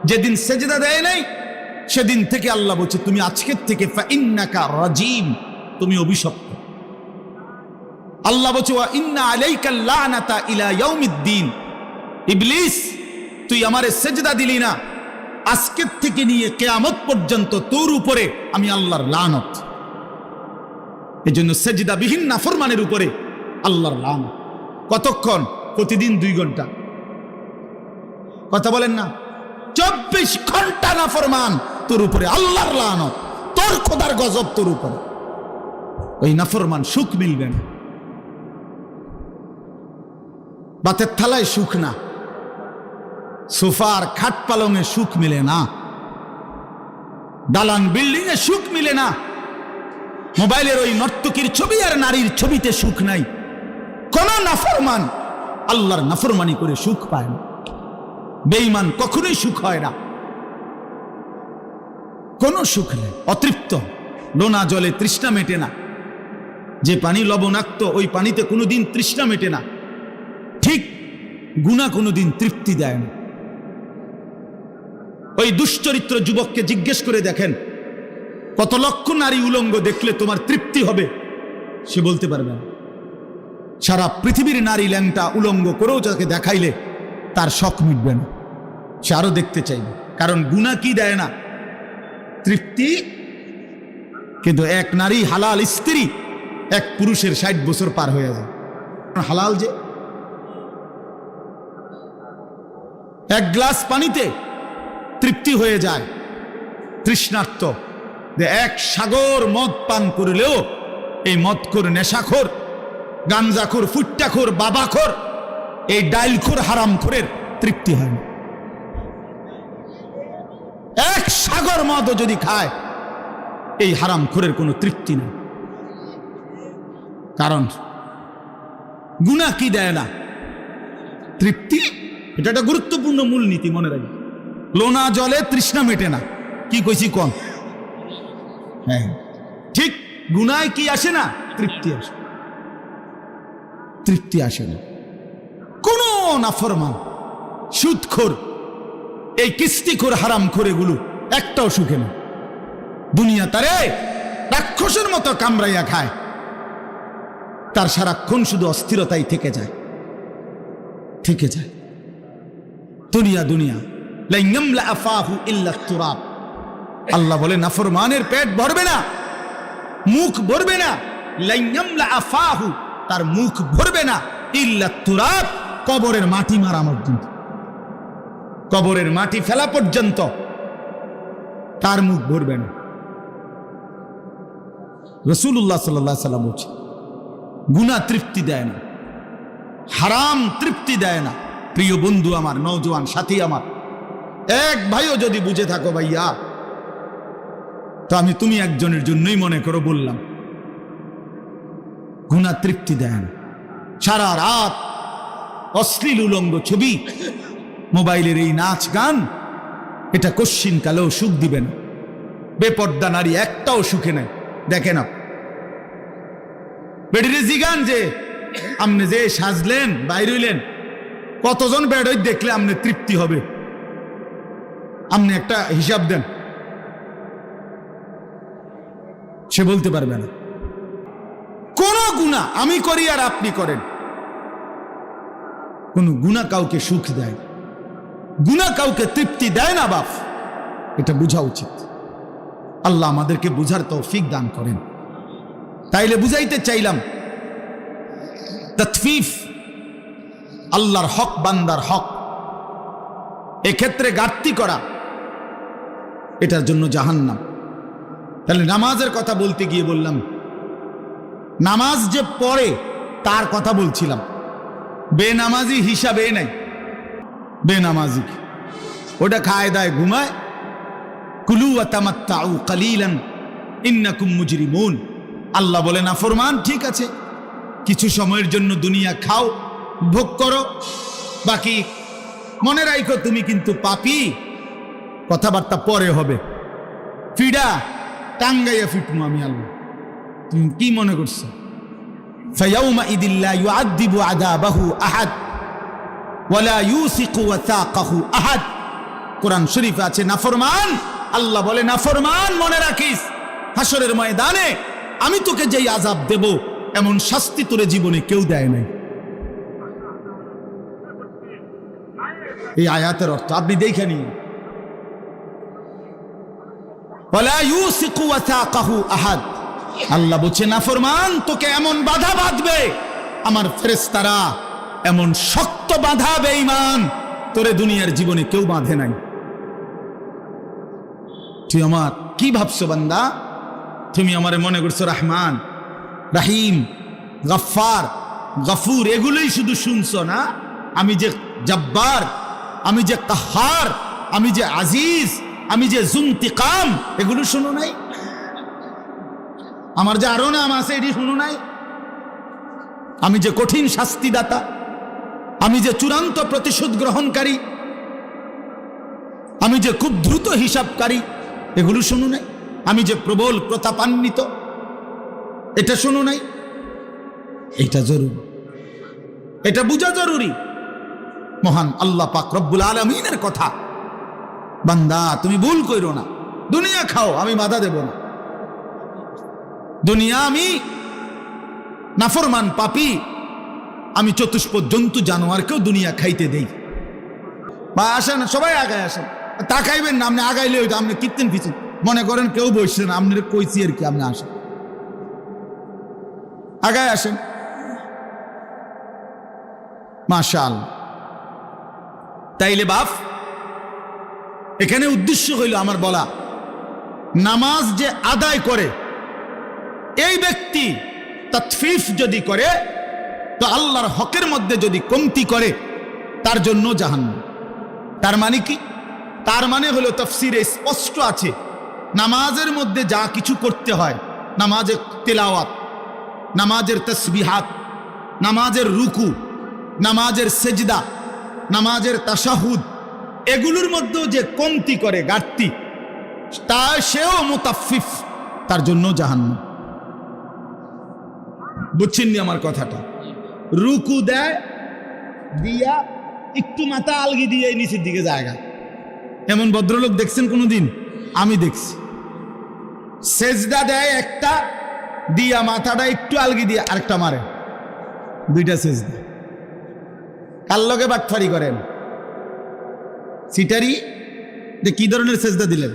যেদিন সেজদা দেয় নাই সেদিন থেকে আল্লাহ বলছে তুমি আজকের থেকে ফাইন্নাকা রাজিম, তুমি অভিশপ্ত। আল্লাহ বলছে ওয়া ইন্না আলাইকাল লানাতা ইলা ইয়াউমিদ্দিন, ইবলিস তুই আমারে সেজদা দিলি না, আজকের থেকে নিয়ে কিয়ামত পর্যন্ত তোর উপরে আমি আল্লাহর লানত। এজন্য সেজদাবিহীন নাফরমানের উপরে আল্লাহর লানত। কতক্ষণ? প্রতিদিন 2 ঘন্টা। কথা বলেন না? 24 ঘন্টা নাফরমান, তোর উপরে আল্লাহর লানত, তোর খোদার গজব তোর উপরে। ওই নাফরমান সুখ মিলবে না, বাতের থালায় সুখ না, সোফার খাট পালঙে সুখ মিলে না, দালান বিল্ডিং এ সুখ মিলে না, মোবাইলের ওই নর্তকীর ছবি আর নারীর ছবিতে সুখ নাই। কোন নাফরমান আল্লাহর নাফরমানি করে সুখ পায় না। বেঈমান কখনোই সুখ হয় না, কোন সুখ নেই, অতৃপ্ত। লোনা জলে তৃষ্ণা মেটে না, যে পানি লবণাক্ত ওই পানিতে কোনোদিন তৃষ্ণা মেটে না। ঠিক গুনাহ কোনোদিন তৃপ্তি দেয় না। ওই দুশ্চরিত্র যুবককে জিজ্ঞেস করে দেখেন, কত লক্ষ নারী উলঙ্গ দেখলে তোমার তৃপ্তি হবে? সে বলতে পারবে না। সারা পৃথিবীর নারী ল্যাংটা উলঙ্গ করেও যাকে দেখাইলে তার শখ মিটবে না, সে আরো দেখতে চাইবে। কারণ গুনাহ কি দেয় না? তৃপ্তি। কিন্তু এক নারী হালাল স্ত্রী এক পুরুষের 60 বছর পার হয়ে যায়। হালাল যে এক গ্লাস পানিতে তৃপ্তি হয়ে যায় তৃষ্ণার্ত। এক সাগর মদ পান করলেও এই মদখোর, নেশাখোর, গাঞ্জাখোর, ফুট্টাখোর, বাবাখোর, এই ডাইলখোর, হারামখোরের তৃপ্তি হয় না। এক সাগর মদও যদি খায় এই হারামখোরের কোনো তৃপ্তি নেই। কারণ গুনাহ কি দেয় না? তৃপ্তি। এটা একটা গুরুত্বপূর্ণ মূলনীতি, মনে রাখবে। লোনা জলে তৃষ্ণা মেটে না, কি কইছি কোন? হ্যাঁ ঠিক। গুনায় কি আসে না? তৃপ্তি আসে। তৃপ্তি আসে না। কোন নাফরমান, সুদখোর, এই কিস্তিখোর, হারামখোর, এগুলো একটাও সুখে না। দুনিয়া তারে রাক্ষসের মতো কামড়াইয়া খায়, তার সারাক্ষণ শুধু অস্থিরতাই থেকে যায়, থেকে যায়। দুনিয়া দুনিয়া লাইয়ামলা আফাহু ইল্লা তুরাব। আল্লাহ বলে নাফরমানের পেট ভরবে না, মুখ ভরবে না। লাইয়ামলা আফাহু, তার মুখ ভরবে না, ইল্লা তুরাব, কবরের মাটি মারা পর্যন্ত, কবরের মাটি ফেলা পর্যন্ত তার মুখ ভরবে না। রাসূলুল্লাহ সাল্লাল্লাহু আলাইহি সাল্লাম বলছে গুনাহ তৃপ্তি দেয় না, হারাম তৃপ্তি দেয় না। প্রিয় বন্ধু আমার, নওজোয়ান সাথী আমার, এক ভাইও যদি বুঝে থাকো ভাইয়া, তো আমি তুমি একজনের জন্যই মনে করো বললাম। গুনাহ তৃপ্তি দেয় না। সারা রাত অশ্লীল উলঙ্গ ছবি, মোবাইলের এই নাচ গান, এটা কশ্চিন কালেও সুখ দিবে না। বেপর্দা নারী একটাও সুখে নেই। দেখে না বেডিরে জিগান যে আপনি যে সাজলেন বাইর হইলেন, কতজন বেডই দেখলে আপনি তৃপ্তি হবে? আপনি একটা হিসাব দেন, সে বলতে পারবে না। কোন গুনাহ আমি করি আর আপনি করেন, কোন গুনাহ কাউকে সুখ দেয়, গুনাহ কাউকে তৃপ্তি দেয় না বাপ। এটা বোঝা উচিত। আল্লাহ আমাদেরকে বুঝার তৌফিক দান করেন। তাইলে বুঝাইতে চাইলাম, তাতফিফ, আল্লাহর হক বান্দার হক, এক্ষেত্রে ঘাটতি করা, এটার জন্য জাহান্নাম। তাহলে নামাজের কথা বলতে গিয়ে বললাম, নামাজ যে পড়ে তার কথা বলছিলাম। বেনামাজি হিসাবে নাই, বেনামাজি ওটা খায় দায় ঘুমায়, কুলু ওয়া তামাত্তাউ কালিলান ইন্নাকুম মুজরিমুন। আল্লাহ বলে নাফরমান ঠিক আছে, কিছু সময়ের জন্য দুনিয়া খাও, ভোগ করো, বাকি মনে রাখো তুমি কিন্তু পাপী। কথাবার্তা পরে হবে, ফিডা টাঙ্গাইয়া ফিটমু আমি আল্লাহ। তুমি কি মনে করছো? ফায়াউমা ইদিল্লা ইউআযিবু আযাবাহু আহাদ ওয়ালা ইউসিকু ওয়াসাকাহু আহাদ। কোরআন শরীফে আছে নাফরমান, আল্লাহ বলে নাফরমান মনে রাখিস, হাসরের ময়দানে আমি তোকে যেই আযাব দেব এমন শাস্তি তোরে জীবনে কেউ দেয় নাই। এই আয়াতের অর্থ আপনি দেখে নিন। ওয়ালা ইউসিকু ওয়াসাকাহু আহাদ, আল্লাহ বলছে নাফরমান তোকে এমন বাধা বাঁধবে, আমার ফেরেশতারা এমন শক্ত বাধা বেঈমান তোরে দুনিয়ার জীবনে কেউ বাঁধে নাই। তুই আমার কি ভাবছো বান্দা? তুমি আমারে মনে করছো রহমান, রাহিম, গফফার, গফুর, এগুলোই শুধু শুনছো না? আমি যে জব্বার, আমি যে কাহার, আমি যে আজিজ, আমি যে জুনতিকাম, এগুলো শুনো নাই? আমার যে আরো নাম আছে এটি শুনো নাই? আমি যে কঠিন শাস্তিদাতা, আমি যে চূড়ান্ত প্রতিশোধ গ্রহণকারী, আমি যে খুব দ্রুত হিসাবকারী, এগুলো শুনো নাই? আমি যে প্রবল প্রতাপান্বিত, এটা শুনো নাই? এটা জরুরি, এটা বোঝা জরুরি। মহান আল্লাহ পাক রব্বুল আলামিনের কথা। বান্দা তুমি ভুল কইরো না, দুনিয়া খাও, আমি বাধা দেব না। দুনিয়া আমি নাফরমান পাপী, আমি চতুষ্প জন্তু জানোয়ারকেও দুনিয়া খাইতে দেই। বা আসেন সবাই আগায় আসেন, তাকাইবেন না, আপনি আগাইলে ওইটা আপনি কীর্তেন পিছন মনে করেন কেউ বসছেন, আপনার কইছি আর কি, আপনি আসেন, আগায় আসেন। মাশাআল্লাহ। তাইলে বাপ এখানে উদ্দেশ্য হইল আমার বলা, নামাজ যে আদায় করে এই ব্যক্তি তাতফিফ যদি করে, তো আল্লাহর হকের মধ্যে যদি কমতি করে তার জন্য জাহান্নাম। তার মানে কি? তার মানে হলো তাফসিরে স্পষ্ট আছে, নামাজের মধ্যে যা কিছু করতে হয়, নামাজের তেলাওয়াত, নামাজের তাসবিহাত, নামাজের রুকু, নামাজের সেজদা, নামাজের তাশাহুদ, এগুলোর মধ্যেও যে কমতি করে, ঘাটতি, তা সেও মুতাফফিফ, তার জন্য জাহান্নাম। বুঝছেন নি আমার কথাটা? রুকু দেয় দিয়া একটু মাথা আলগি দিয়ে নিচের দিকে জায়গা, এমন ভদ্রলোক দেখছেন কোনোদিন? আমি দেখছি। সেজদা দেয় একটা দিয়া মাথাটা একটু আলগি দিয়ে আরেকটা মারে, দুইটা সেজদা। কার লগে বাটফারি করেন? সিটারি যে কি ধরনের সেজদা দিলেন?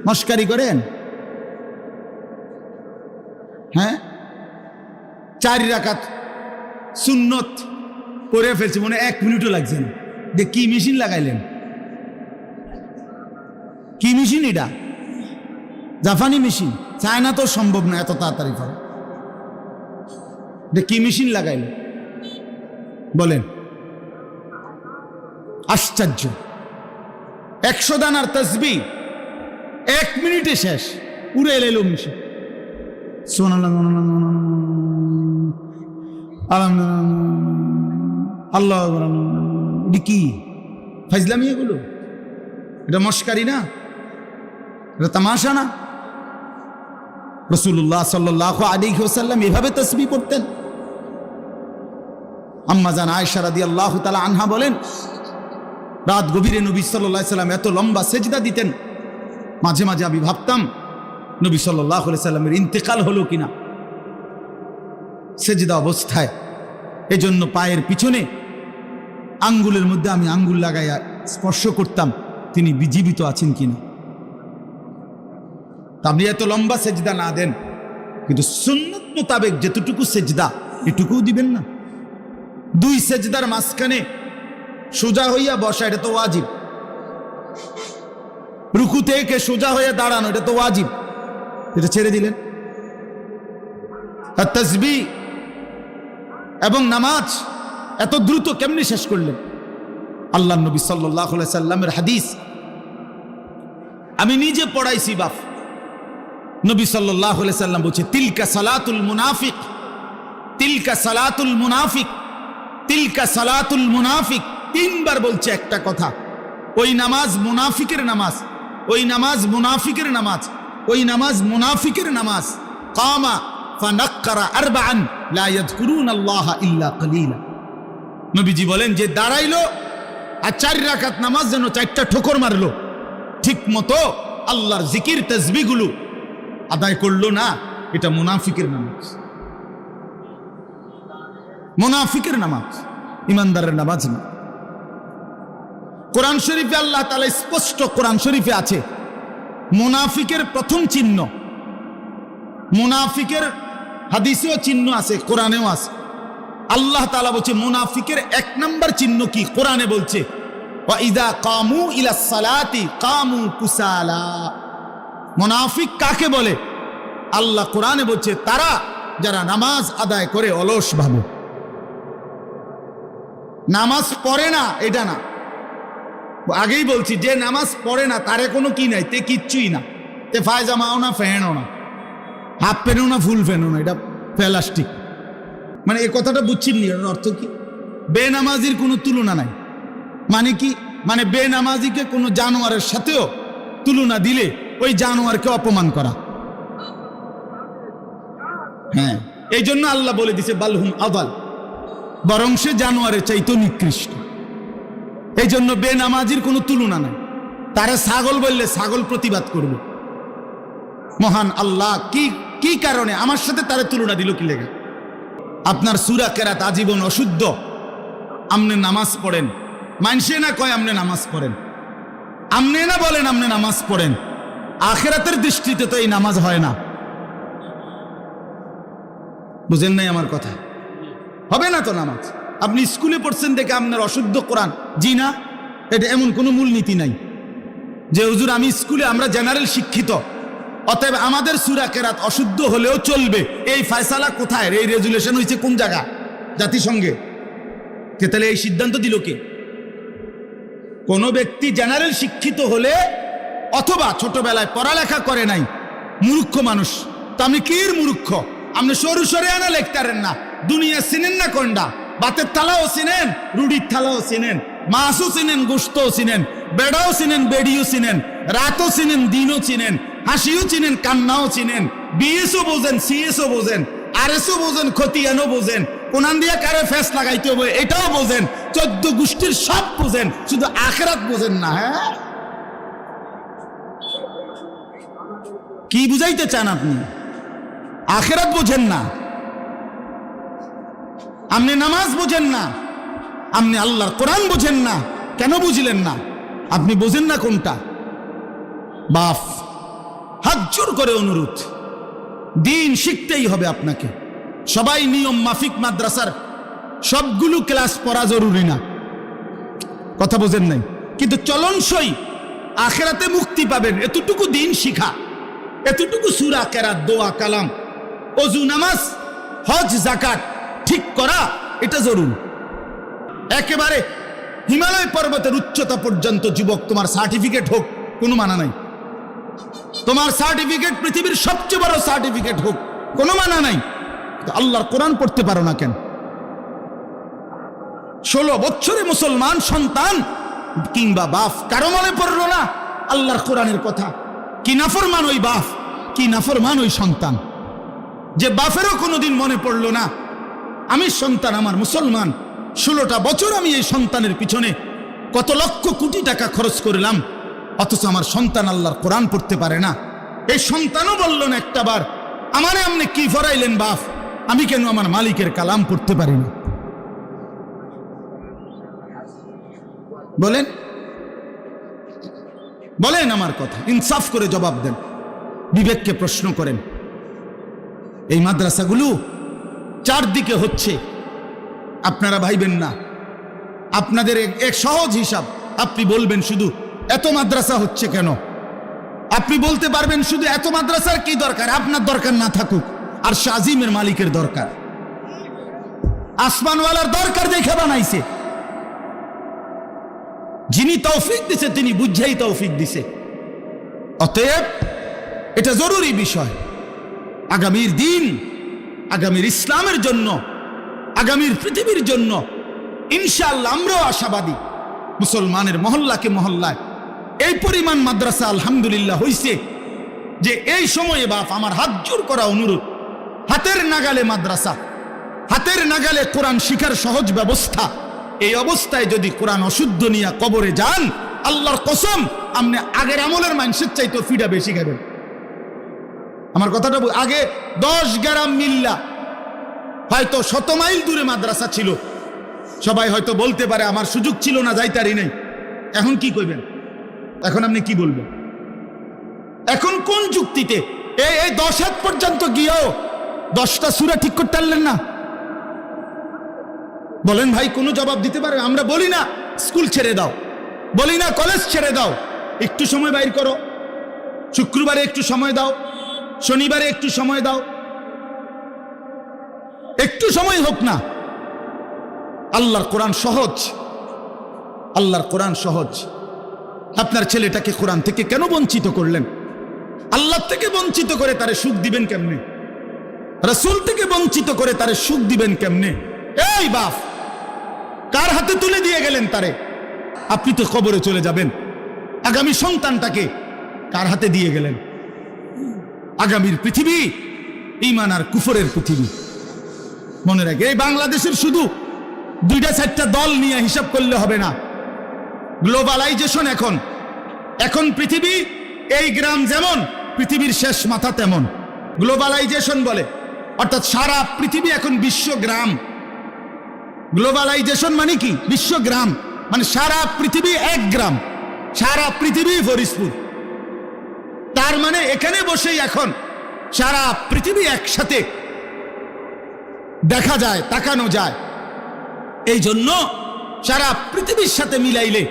মস্কারি করেন? হ্যাঁ, 4 রাকাত সুন্নত করে ফেলছি, মনে 1 মিনিটও লাগছে না। যে কি মেশিন লাগাইলেন? কি মেশিন এটা? জাপানি মেশিন, চায়না তো সম্ভব না এত তাড়াতাড়ি করা। কি মেশিন লাগাইলেন বলেন? আশ্চর্য। 100 দানার তসবিহ 1 মিনিটে শেষ, উড়ে এলো মেশিন। আল্লাহ, এটা কি ফাইজলামি? এগুলো এটা মস্কারি না, এটা তামাশা না। রাসূলুল্লাহ সাল্লাল্লাহু আলাইহি ওয়াসাল্লাম এভাবে তাসবিহ পড়তেন। আম্মা জান আয়েশা রাদিয়াল্লাহু তাআলা আনহা বলেন, রাত গভীরে নবী সাল্লাল্লাহু আলাইহি ওয়াসাল্লাম এত লম্বা সেজদা দিতেন, মাঝে মাঝে আমি ভাবতাম নবী সাল্লাল্লাহু আলাইহি ওয়াসাল্লামের ইন্তেকাল হলো কিনা সেজদা অবস্থায়। এজন্য পায়ের পিছনে আঙ্গুলের মধ্যে আমি আঙ্গুল লাগাইয়া স্পর্শ করতাম তিনি জীবিত আছেন কিনা। আপনি এত লম্বা সেজদা না দেন, কিন্তু সুন্নত মোতাবেক যেতটুকু সেজদা এটুকুও দিবেন না। 2 সেজদার মাঝখানে সোজা হইয়া বসা, এটা তো ওয়াজিব। রুকু থেকে সোজা হয়ে দাঁড়ানো, এটা তো ওয়াজিব, এটা ছেড়ে দিলেন। আর তাসবিহ এবং নামাজ এত দ্রুত কেমনি শেষ করলেন? আল্লাহ নবী সাল্লাল্লাহু আলাইহি সাল্লামের হাদিস, আমি নিজে পড়াইছি বাপ। নবী সাল্লাল্লাহু আলাইহি সাল্লাম বলছে তিলকা সালাতুল মুনাফিক, তিলকা সালাতুল মুনাফিক, তিলকা সালাতুল মুনাফিক। তিনবার বলছে একটা কথা, ওই নামাজ মুনাফিকের নামাজ, ওই নামাজ মুনাফিকের নামাজ, ওই নামাজ মুনাফিকের নামাজ। কামা ফানাক্কারা আরবাআন লা ইয়াযকুরুনাল্লাহা ইল্লা কালিলা। নবীজি বলেন যে দাঁড়াইলো আর 4 রাকাত নামাজ যেন 4টা ঠোকর মারলো, ঠিক মতো আল্লাহর জিকির তাসবিহগুলো আদায় করলো না, এটা মুনাফিকের নামাজ, মুনাফিকের নামাজ, ইমানদারের নামাজ না। কোরআন শরীফে আল্লাহ তাআলা স্পষ্ট, কোরআন শরীফে আছে মুনাফিকের প্রথম চিহ্ন, মুনাফিকের হাদিসেও চিহ্ন আছে, কোরআনেও আছে। আল্লাহ তাআলা বলছে মুনাফিকের 1 নম্বর চিহ্ন কি, কোরআনে বলছে ওয়া ইযা কামু ইলাস সালাতি কামু কুসালা। মুনাফিক কাকে বলে? আল্লাহ কোরআনে বলছে তারা যারা নামাজ আদায় করে অলস ভাবে, নামাজ পড়ে না, এটা না, আগেই বলছি যে নামাজ পড়ে না তারে কোনো কি নাই, তে কিচ্ছুই না, তে ফায়জামাও না, ফ্যানও না, হাফ প্যানও না, ফুল প্যানও না, এটা প্লাস্টিক। মানে এই কথাটা বুঝছেন নি? এর অর্থ কি? বেনামাজির কোনো তুলনা নাই। মানে কি? মানে বেনামাজিকে কোনো জানোয়ারের সাথেও তুলনা দিলে ওই জানোয়ারকে অপমান করা। হ্যাঁ, এই জন্য আল্লাহ বলে দিছে বালহুম আদাল, বরং সে জানোয়ারের চাইতো নিকৃষ্ট। এই জন্য বেনামাজির কোনো তুলনা নাই। তারা ছাগল বললে ছাগল প্রতিবাদ করবে। মহান আল্লাহ কি কারণে আমার সাথে তারা তুলনা দিল কি লেগে? আপনার সূরা কেরাত আজীবন অশুদ্ধ, আমনে নামাজ পড়েন, মানসে না কয় আমনে নামাজ পড়েন, আমনে না বলেন আমনে নামাজ পড়েন, আখিরাতের দৃষ্টিতে তো এই নামাজ হয় না। বুঝেন নাই আমার কথা? হবে না তো নামাজ। আপনি স্কুলে পড়ছেন দেখে আপনার অশুদ্ধ কোরআন, জি না, এটা এমন কোনো মূলনীতি নাই যে হুজুর আমি স্কুলে, আমরা জেনারেল শিক্ষিত, অতএব আমাদের সূরা কেরাত অশুদ্ধ হলেও চলবে। এই ফয়সালা কোথায়? এই রেজুলেশন হয়েছে কোন জায়গা? জাতিসংঘে। কে তাহলে এই সিদ্ধান্ত দিল কে? কোন ব্যক্তি জেনারেল শিক্ষিত হলে অথবা ছোটবেলায় পড়ালেখা করে নাই, মূর্খ মানুষ, তো আপনি কির মূর্খ? আপনি সরু সরে আনা লেখতারেন না, দুনিয়া চিনেন না কোনটা, বাতের থালাও চিনেন, রুটির থালাও চিনেন, মাছও চিনেন, গোশতও চিনেন, বেড়াও চিনেন, বেড়িও চিনেন, রাতও চিনেন, দিনও চিনেন, হাসিও চিনেন, কান্নাও চিনেন, বিএসও বোঝেন, সিএসও বোঝেন, আরএসও বোঝেন, খতিয়ানও বোঝেন, কোনান দিয়ে কারে ফেস লাগাইতে হবে এটাও বোঝেন, 14 গোষ্ঠীর সব বোঝেন, শুধু আখিরাত বোঝেন না। হ্যাঁ, কি বুঝাইতে চান আপনি? আখিরাত বোঝেন না, আপনি নামাজ বোঝেন না, আপনি আল্লাহর কোরআন বোঝেন না। কেন বুঝলেন না? আপনি বোঝেন না কোনটা? বাপ হাত জোর করে অনুরোধ, দিন শিখতেই হবে আপনাকে। সবাই নিয়ম মাফিক মাদ্রাসার সবগুলো ক্লাস পড়া জরুরি না, কথা বোঝেন নাই, কিন্তু চলনসই আখিরাতে মুক্তি পাবেন এতটুকু দিন শিখা, এতটুকু সূরা কেরাত, দোয়া, কালাম, ওযু, নামাজ, হজ, যাকাত ঠিক করা, এটা জরুরি। একেবারে হিমালয় পর্বতের উচ্চতা পর্যন্ত যুবক তোমার সার্টিফিকেট হোক, কোনো মানা নাই। তোমার সার্টিফিকেট পৃথিবীর সবচেয়ে বড় সার্টিফিকেট হোক, কোনো মানা নাই। আল্লাহর কোরআন পড়তে পারো না কেন? 16 বছরে মুসলমান সন্তান কিংবা বাপ কারো মনে পড়লো না আল্লাহর কোরআনের কথা? কি নাফরমান ওই বাপ, কি নাফরমান ওই সন্তান, যে বাপেরও কোনোদিন মনে পড়লো না আমি সন্তান, আমার মুসলমান, 16টা বছর আমি এই সন্তানের পিছনে কত লক্ষ কোটি টাকা খরচ করলাম, অথচ আমার সন্তান আল্লাহর কোরআন পড়তে পারে না। এই সন্তানও বলল না একটাবার আমারে আপনি কি ফরাইলেন বাপ, আমি কেন আমার মালিকের কালাম পড়তে পারি না? বলেন, বলেন আমার কথা, ইনসাফ করে জবাব দেন, বিবেককে প্রশ্ন করেন। এই মাদ্রাসাগুলো চারদিকে হচ্ছে, আপনারা ভাইবেন না। আপনাদের এক সহজ হিসাব, আপনি বলবেন শুধু এত মাদ্রাসা হচ্ছে কেন? আপনি বলতে পারবেন শুধু এত মাদ্রাসার কি দরকার? আপনার দরকার না থাকুক, আর শাজিমের মালিকের দরকার, আসমানওয়ালার দরকার দেখে বানাইছে। যিনি তৌফিক দিছে তিনি বুঝেই তৌফিক দিছে। অতএব এটা জরুরি বিষয়। আগামীর দিন, আগামীর ইসলামের জন্য, আগামীর পৃথিবীর জন্য ইনশাআল্লাহ আমরাও আশাবাদী। মুসলমানের মহল্লাকে মহল্লায় এই পরিমাণ মাদ্রাসা আলহামদুলিল্লাহ হইছে যে এই সময়ে বাপ আমার হাত জোর করা অনুরোধ, হাতের নাগালে মাদ্রাসা, হাতের নাগালে কোরআন শিখার সহজ ব্যবস্থা, এই অবস্থায় যদি কোরআন অশুদ্ধ নিয়ে কবরে যান, আল্লাহর কসম আপনি আগের আমলের মানুষের চাইতে ফিডা বেশি খাবেন। আমার কথাটা আগে 10 গ্রাম মিল্লা হয়তো 100 মাইল দূরে মাদ্রাসা ছিল, সবাই হয়তো বলতে পারে আমার সুযোগ ছিল না, যাইতারি নেই। এখন কি কইবেন? এখন আপনি কি বলবেন? এখন কোন যুক্তিতে এই 10 হাত পর্যন্ত গিয়েও 10টা সূরা ঠিক করতে পারলেন না? বলেন ভাই, কোনো জবাব দিতে পারে? আমরা বলি না স্কুল ছেড়ে দাও, বলি না কলেজ ছেড়ে দাও, একটু সময় বাইর করো, শুক্রবারে একটু সময় দাও, শনিবারে একটু সময় দাও, একটু সময় হোক না। আল্লাহর কোরআন সহজ, আল্লাহর কোরআন সহজ। আপনার ছেলেটাকে কোরআন থেকে কেন বঞ্চিত করলেন? আল্লাহ থেকে বঞ্চিত করে তারে সুখ দিবেন কেমনে? রাসূল থেকে বঞ্চিত করে তারে সুখ দিবেন কেমনে? এই বাপ, কার হাতে তুলে দিয়ে গেলেন তারে? আপনি তো কবরে চলে যাবেন। আগামী সন্তানটাকে কার হাতে দিয়ে গেলেন? আগামীর পৃথিবী ঈমান আর কুফরের পৃথিবী। মনে রাখে, এই বাংলাদেশের শুধু 2-4টা দল নিয়ে হিসাব করলে হবে না। গ্লোবালাইজেশন এখন পৃথিবী, এই গ্রাম যেমন পৃথিবীর শেষ মাথা তেমন গ্লোবালাইজেশন বলে, অর্থাৎ সারা পৃথিবী এখন বিশ্বগ্রাম। গ্লোবালাইজেশন মানে কি? বিশ্বগ্রাম মানে সারা পৃথিবী এক গ্রাম, সারা পৃথিবী ফরিদপুর। তার মানে এখানে বসেই এখন সারা পৃথিবী একসাথে দেখা যায়, তাকানো যায়। এই জন্য সারা পৃথিবীর সাথে মিলাইলে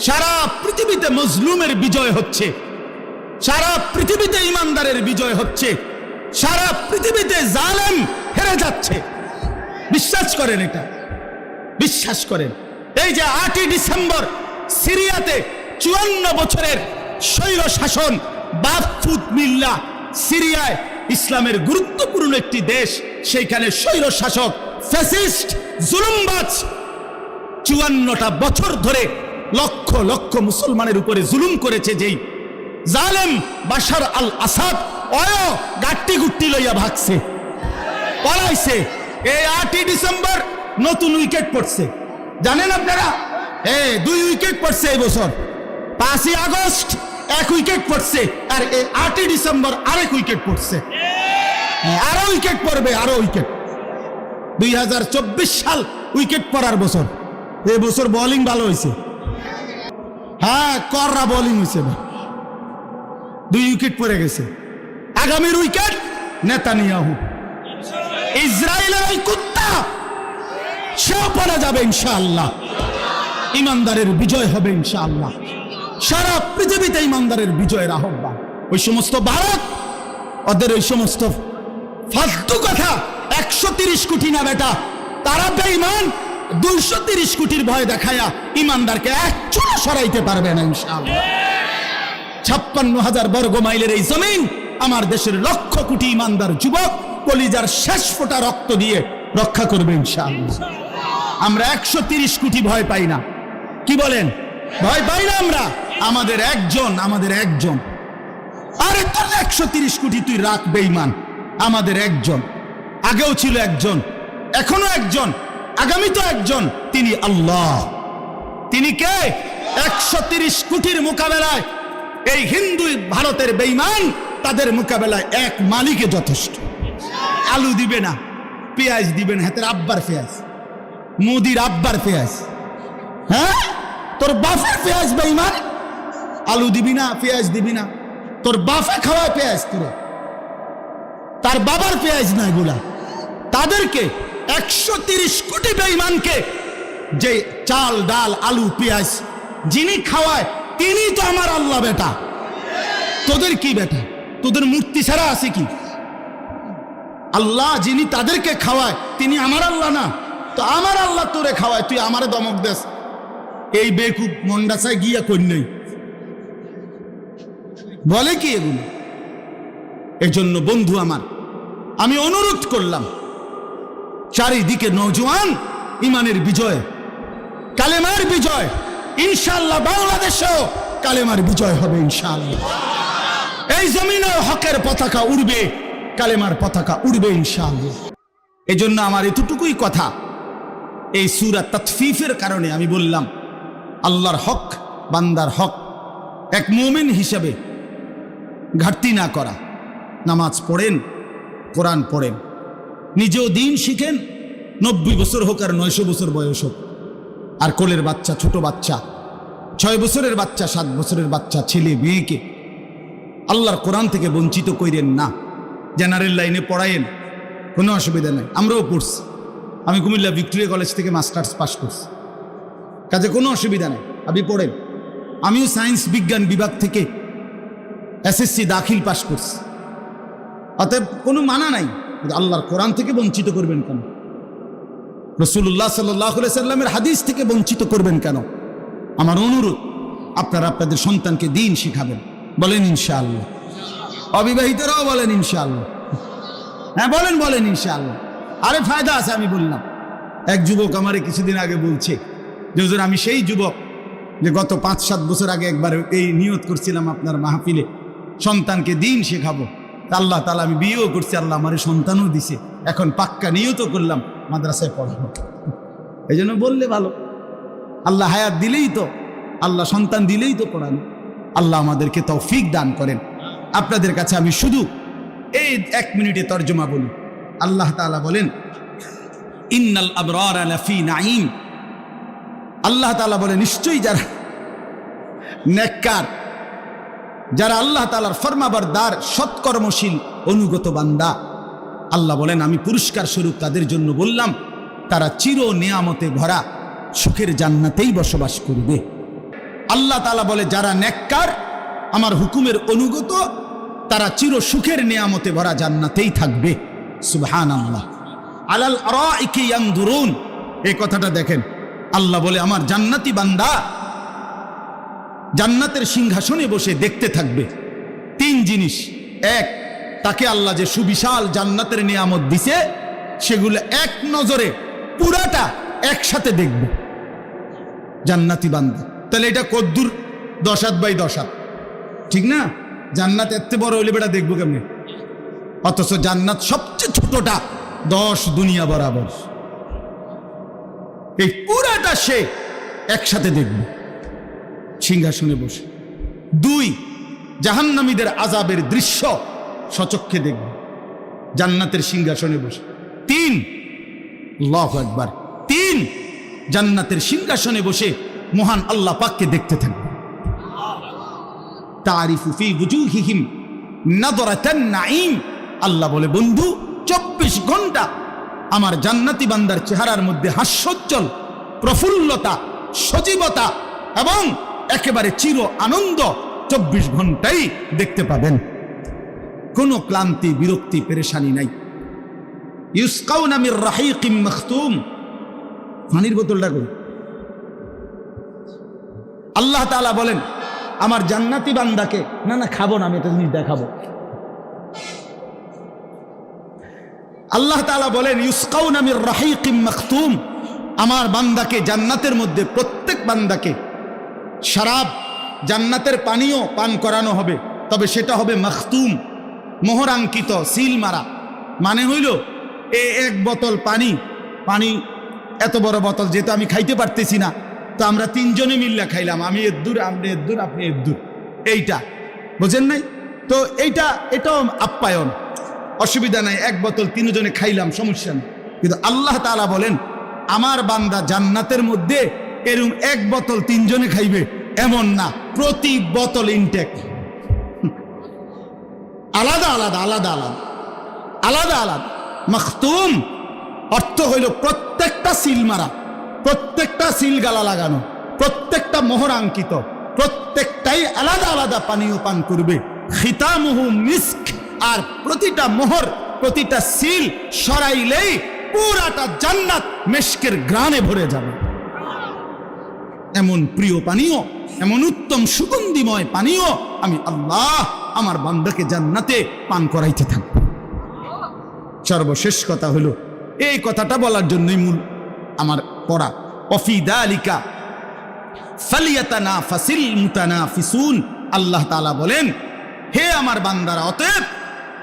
সারা পৃথিবীতে মজলুমের বিজয় হচ্ছে, সারা পৃথিবীতে ইমানদারের বিজয় হচ্ছে, সারা পৃথিবীতে জালেম হেরে যাচ্ছে। বিশ্বাস করেন, এটা বিশ্বাস করেন। এই যে 8ই ডিসেম্বর সিরিয়াতে 54 বছরের স্বৈর শাসন বাদফুত মিল্লা, সিরিয়ায় ইসলামের গুরুত্বপূর্ণ একটি দেশ, সেইখানে স্বৈর শাসক ফ্যাসিস্ট জুলুমবাজ 54টা বছর ধরে লক্ষ লক্ষ মুসলমানের উপরে জুলুম করেছে। যেই জালেম বাশার আল আসাদ গাট্টি গুট্টি লইয়া ভাগছে, পলাইছে। এই 8ই ডিসেম্বর নতুন উইকেট পড়ছে, জানেন আপনারা? 2 উইকেট পড়ছে এই বছর। 5ই আগস্ট 1 উইকেট পড়ছে, আর এই 8ই ডিসেম্বর আরেক উইকেট পড়ছে। আরো উইকেট পড়বে, আরো উইকেট। 2024 সাল উইকেট পড়ার বছর। এই বছর বোলিং ভালো হয়েছে, হ্যাঁ কররা বোলিং হয়েছে। 2 উইকেট পড়ে গেছে। আগামীর উইকেট নেতানিয়াহু, ইসরায়েলের ওই কুত্তা, সেও পড়া যাবে ইনশাআল্লাহ। ইমানদারের বিজয় হবে ইনশাআল্লাহ। সারা পৃথিবীতে ইমানদারের বিজয়ের আহ্বান। ওই সমস্ত ভারত, ওদের ওই সমস্ত ফালতু কথা, 130 কোটি না বেটা, তারা বেঈমান 230 কোটির ভয় দেখায়া ইমানদারকে এক চুলো সরাইতে পারবে না ইনশাআল্লাহ। 56,000 বর্গ মাইলের এই জমিন আমার দেশের লক্ষ কোটি ইমানদার যুবক কলিজার শেষ ফোঁটা রক্ত দিয়ে রক্ষা করবে ইনশাআল্লাহ। আমরা 130 কোটি ভয় পাই না, কি বলেন? ভয় পাই না আমরা। আমাদের একজন। আরে তোর 130 কোটি তুই রাখ বেঈমান, আমাদের একজন। আগেও ছিল একজন, এখনো একজন, আগামী তো একজন, তিনি আল্লাহ। তিনি কে? 130 কোটির মোকাবেলায় এই হিন্দু ভারতের বেঈমান, তাদের মোকাবেলায় এক মালিকে যথেষ্ট। আলু দিবে না, পেঁয়াজ দিবে না, হাতের আব্বার পেঁয়াজ, মোদির আব্বার পেঁয়াজ। হ্যাঁ, তোর বাপের পেঁয়াজ বেঈমান। আলু দিবি না, পেঁয়াজ দিবি না, তোর বাপে খাওয়ায় পেঁয়াজ, তোর তার বাবার পেঁয়াজ না এগুলা। তাদেরকে 130 কোটি বেঈমানকে যে চাল ডাল আলু পেঁয়াজ যিনি খাওয়ায়, তিনি তো আমার আল্লাহ বেটা। তোদের কি বেটা? তোদের মূর্তি ছাড়া আছে কি? আল্লাহ যিনি তাদেরকে খাওয়ায়, তিনি আমার আল্লাহ না? তো আমার আল্লাহ তোরে খাওয়ায়, তুই আমারে দমক দেস। এই বেকুব মন্ডাসায় গিয়া কই নাই, বলে কি এগুলো? এজন্য বন্ধু আমার, আমি অনুরোধ করলাম, চারিদিকে নওজোয়ান, ইমানের বিজয়, কালেমার বিজয়, ইনশাআল্লাহ বাংলাদেশেও কালেমার বিজয় হবে ইনশাআল্লাহ। এই জমিনে হকের পতাকা উড়বে, কালেমার পতাকা উড়বে ইনশাআল্লাহ। এজন্য আমার এতটুকুই কথা, এই সূরা তাতফিফের কারণে আমি বললাম, আল্লাহর হক, বান্দার হক, এক মুমিন হিসেবে ঘাটতি না করা। নামাজ পড়েন, কোরআন পড়েন, নিজেও দিন শিখেন, 90 বছর হোক আর 900 বছর বয়স হোক। আর কোলের বাচ্চা, ছোট বাচ্চা, 6 বছরের বাচ্চা, 7 বছরের বাচ্চা, ছেলে মেয়েকে আল্লাহর কোরআন থেকে বঞ্চিত করেন না। জেনারেল লাইনে পড়ায়েন, কোনো অসুবিধা নেই। আমরাও পড়ছি, আমি কুমিল্লা ভিক্টোরিয়া কলেজ থেকে মাস্টার্স পাস করছি, কাজে কোনো অসুবিধা নেই, আপনি পড়েন। আমিও সায়েন্স বিজ্ঞান বিভাগ থেকে এসএসসি দাখিল পাস করছি। অতএব কোনো মানা নাই, আল্লাহর কোরআন থেকে বঞ্চিত করবেন কেন? রাসূলুল্লাহ সাল্লাল্লাহু আলাইহি সাল্লামের হাদিস থেকে বঞ্চিত করবেন কেন? আমার অনুরোধ, আপনারা আপনাদের সন্তানকে দিন শিখাবেন। বলেন ইনশাআল্লাহ। অবিবাহিতরাও বলেন ইনশাআল্লাহ। হ্যাঁ বলেন, বলেন ইনশাআল্লাহ। আরে ফায়দা আছে। আমি বললাম, এক যুবক আমারে কিছুদিন আগে বলছে যে হুজুর, আমি সেই যুবক যে গত 5-7 বছর আগে একবার এই নিয়ত করছিলাম আপনার মাহফিলে সন্তানকে দিন শেখাবো। আল্লাহ তাআলা, আমি বিয়েও করছি, আল্লাহ আমার সন্তানও দিছে, এখন পাক্কা নিয়ত করলাম মাদ্রাসায় পড়াবো। এই জন্য বললে ভালো, আল্লাহ হায়াত দিলেই তো, আল্লাহ সন্তান দিলেই তো পড়ানো। আল্লাহ আমাদেরকে তৌফিক দান করেন। আপনাদের কাছে আমি শুধু এই 1 মিনিটে তর্জমা বলি। আল্লাহ তাআলা বলেন, ইন্নাল আবরারা লাফি নাঈম। আল্লাহ তাআলা বলে, নিশ্চয়ই যারা নেককার, যারা আল্লাহ তাআলার ফরমাবরদার, সৎকর্মশীল, অনুগত বান্দা, আল্লাহ বলেন আমি পুরস্কার স্বরূপ তাদের জন্য বললাম, তারা চির নিয়ামতে ভরা সুখের জান্নাতেই বসবাস করবে। আল্লাহ তাআলা বলে, যারা নেককার, আমার হুকুমের অনুগত, তারা চির সুখের নিয়ামতে ভরা জান্নাতেই থাকবে। সুবহানাল্লাহ। আলাল আরাইকি ইয়ানদুরুন, এই কথাটা দেখেন। আল্লাহ বলে, আমার জান্নাতি বান্দা জান্নাতের সিংহাসনে বসে দেখতে থাকবে 3 জিনিস। 1, তাকে আল্লাহ যে সুবিশাল জান্নাতের নিয়ামত দিছে সেগুলো এক নজরে পুরাটা একসাথে দেখবে জান্নাতি বান্দা। তাহলে এটা কদ্দুর 10 হাত বাই 10 হাত, ঠিক না? জান্নাত এত বড় হইলে বেটা দেখবো কেমনে? অথচ জান্নাত সবচেয়ে ছোটটা 10 দুনিয়া বরাবর। এই পুরাটা সে একসাথে দেখবে সিংহাসনে বসে। 2, জাহান্নামীদের আযাবের দৃশ্য সচক্ষে দেখবে জান্নাতের সিংহাসনে বসে। 3, আল্লাহু আকবার, 3, জান্নাতের সিংহাসনে বসে মহান আল্লাহ পাককে দেখতে থাকবে। তারিফু ফি বুজুহিহিম নাদরাতান নাঈম। আল্লাহ বলে, বন্ধু 24 ঘন্টা আমার জান্নাতি বান্দার চেহারার মধ্যে হাস্যোজ্জ্বল প্রফুল্লতা, সজীবতা এবং একেবারে চির আনন্দ 24 ঘন্টাই দেখতে পাবেন। কোনো ক্লান্তি, বিরক্তি, পেরেশানি নাই। ইউসকাউনা মির রাহিকিম মাখতুম। পানির বোতলটা কই? আল্লাহ তাআলা বলেন, আমার জান্নাতি বান্দাকে, না না খাবো না, আমি একটা জিনিস দেখাবো। আল্লাহ তাআলা বলেন, ইউসকাউনা মির রাহিকিম মাখতুম, আমার বান্দাকে জান্নাতের মধ্যে, প্রত্যেক বান্দাকে শরাব, জান্নাতের পানীয় পান করানো হবে, তবে সেটা হবে মাখতুম, মোহরাঙ্কিত, সিল মারা। মানে হইল এই 1 বোতল পানি, এত বড় বোতল যেহেতু আমি খাইতে পারতেছি না, তো আমরা 3 জনে মিল্লা খাইলাম, আমি এদ্দুর, আপনি এদ্দুর, আপনি এদ্দুর, এইটা বুঝেন নাই তো? এটাও আপ্যায়ন, অসুবিধা নাই, 1 বোতল 3 জনে খাইলাম, সমস্যা নেই। কিন্তু আল্লাহ তাআলা বলেন, আমার বান্দা জান্নাতের মধ্যে এরকম 1 বোতল 3 জনে খাইবে এমন না, প্রতি বোতল ইনটেক, আলাদা আলাদা আলাদা আলাদা আলাদা আলাদা। মাখতুম অর্থ হইল প্রত্যেকটা সিল মারা, প্রত্যেকটা সিল গালা লাগানো, প্রত্যেকটা মোহরাঙ্কিত, প্রত্যেকটাই আলাদা আলাদা পানীয় পান করবে। খিতামুহু মিস্ক, আর প্রতিটা মোহর, প্রতিটা সিল সরাইলেই পুরাটা জান্নাত মিস্কের ঘ্রাণে ভরে যাবে। এমন প্রিয় পানীয়, এমন উত্তম সুগন্ধিময় পানীয় আমি আল্লাহ আমার বান্দাকে জান্নাতে পান করাইতে থাকব। সর্বশেষ কথা হলো, এই কথাটা বলার জন্যই মূল আমার পড়া, ওয়াফি যালিকা ফালিয়াতানাফাসিল মুতানাফিসুন। আল্লাহ তাআলা বলেন, হে আমার বান্দারা, অতএব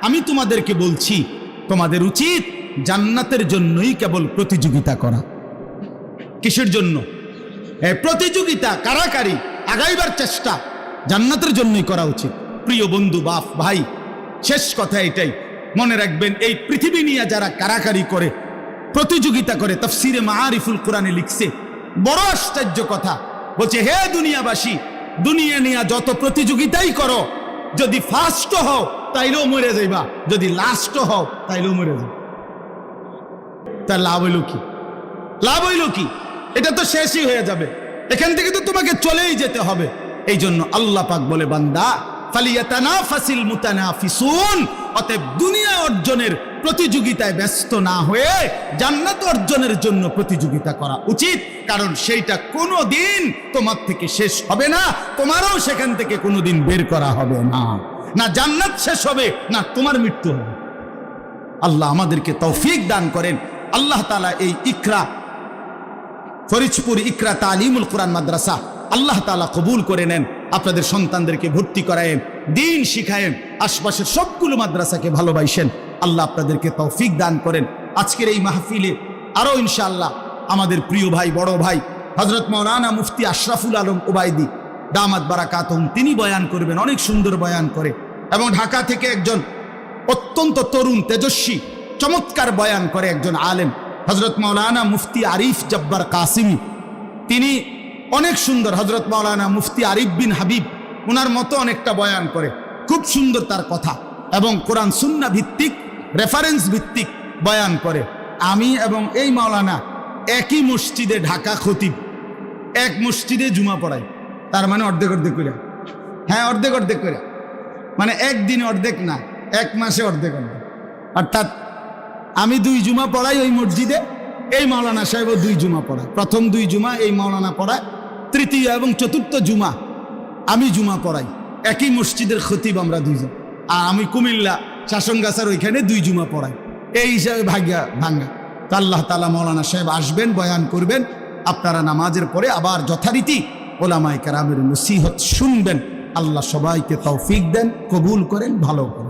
আমি তোমাদেরকে বলছি, তোমাদের উচিত জান্নাতের জন্যই কেবল প্রতিযোগিতা করা। কিসের জন্য? প্রতিযোগিতা, কারাকারি, আগাইবার চেষ্টা জান্নাতের জন্যই করা উচিত। প্রিয় বন্ধু, বাপ ভাই, শেষ কথা এটাই মনে রাখবেন, এই পৃথিবী নিয়ে যারা কারাকারি করে, প্রতিযোগিতা করে, তাফসিরে মাআরিফুল কোরআনে লিখছে বড় আশ্চর্য কথা, বলছে, হে দুনিয়াবাসী, দুনিয়া নিয়ে যত প্রতিযোগিতাই করো, যদি ফার্স্ট হও তাইলেও মরে যাইবা, যদি লাস্ট হও তাইলেও মরে যাবে। তার লাভ হইল কি? লাভ হইল কি? এটা তো শেষই হয়ে যাবে, এখান থেকে তো তোমাকে চলেই যেতে হবে। এই জন্য আল্লাহ পাক বলে, বান্দা ফালিয়াতানাফাসিল মুতানাফিসুন, অতএব দুনিয়া অর্জনের প্রতিযোগিতায় ব্যস্ত না হয়ে জান্নাত অর্জনের জন্য প্রতিযোগিতা করা উচিত। কারণ সেইটা কোনোদিন তোমার থেকে শেষ হবে না, তোমারও সেখান থেকে কোনোদিন বের করা হবে না। না জান্নাত শেষ হবে, না তোমার মৃত্যু হবে। আল্লাহ আমাদেরকে তৌফিক দান করেন। আল্লাহ তাআলা এই ইকরা, ফরিদপুর ইকরা তালিমুল কোরআন মাদ্রাসা আল্লাহ তাআলা কবুল করে নেন। আপনাদের সন্তানদেরকে ভর্তি করায়েন, দিন শিখায়েন, আশপাশের সবগুলো মাদ্রাসাকে ভালোবাসেন। আল্লাহ আপনাদেরকে তৌফিক দান করেন। আজকের এই মাহফিলে আরো ইনশাআল্লাহ আমাদের প্রিয় ভাই, বড় ভাই হযরত মাওলানা মুফতি আশরাফুল আলম ওবায়দী দামাত বারাকাতুহুম, তিনি বয়ান করবেন, অনেক সুন্দর বয়ান করে। এবং ঢাকা থেকে একজন অত্যন্ত তরুণ, তেজস্বী, চমৎকার বয়ান করে একজন আলেম হযরত মাওলানা মুফতি আরিফ জব্বার কাসিমি, তিনি অনেক সুন্দর। হযরত মাওলানা মুফতি আরিফ বিন হাবিব, ওনার মতো অনেকটা বয়ান করে, খুব সুন্দর তার কথা, এবং কোরআন সুন্নাহ ভিত্তিক, রেফারেন্স ভিত্তিক বয়ান করে। আমি এবং এই মাওলানা একই মসজিদে, ঢাকা খতিব, এক মসজিদে জুমা পড়াই। তার মানে অর্ধেক অর্ধেক করে, হ্যাঁ অর্ধেক অর্ধেক করে, মানে একদিনে অর্ধেক না, এক মাসে অর্ধেক অর্ধেক। অর্থাৎ আমি 2 জুমা পড়াই ওই মসজিদে, এই মাওলানা সাহেবও 2 জুমা পড়ায়। প্রথম 2 জুমা এই মাওলানা পড়ায়, তৃতীয় এবং চতুর্থ জুমা আমি জুমা পড়াই। একই মসজিদের খতিব আমরা 2 জন। আর আমি কুমিল্লা শাসনগাছার ওইখানে 2 জুমা পড়াই। এই হিসাবে ভাঙ্গা। তো আল্লাহ তাআলা মাওলানা সাহেব আসবেন, বয়ান করবেন, আপনারা নামাজের পরে আবার যথারীতি ওলামায়ে কেরামের নসিহত শুনবেন। আল্লাহ সবাইকে তৌফিক দেন, কবুল করেন, ভালো করেন।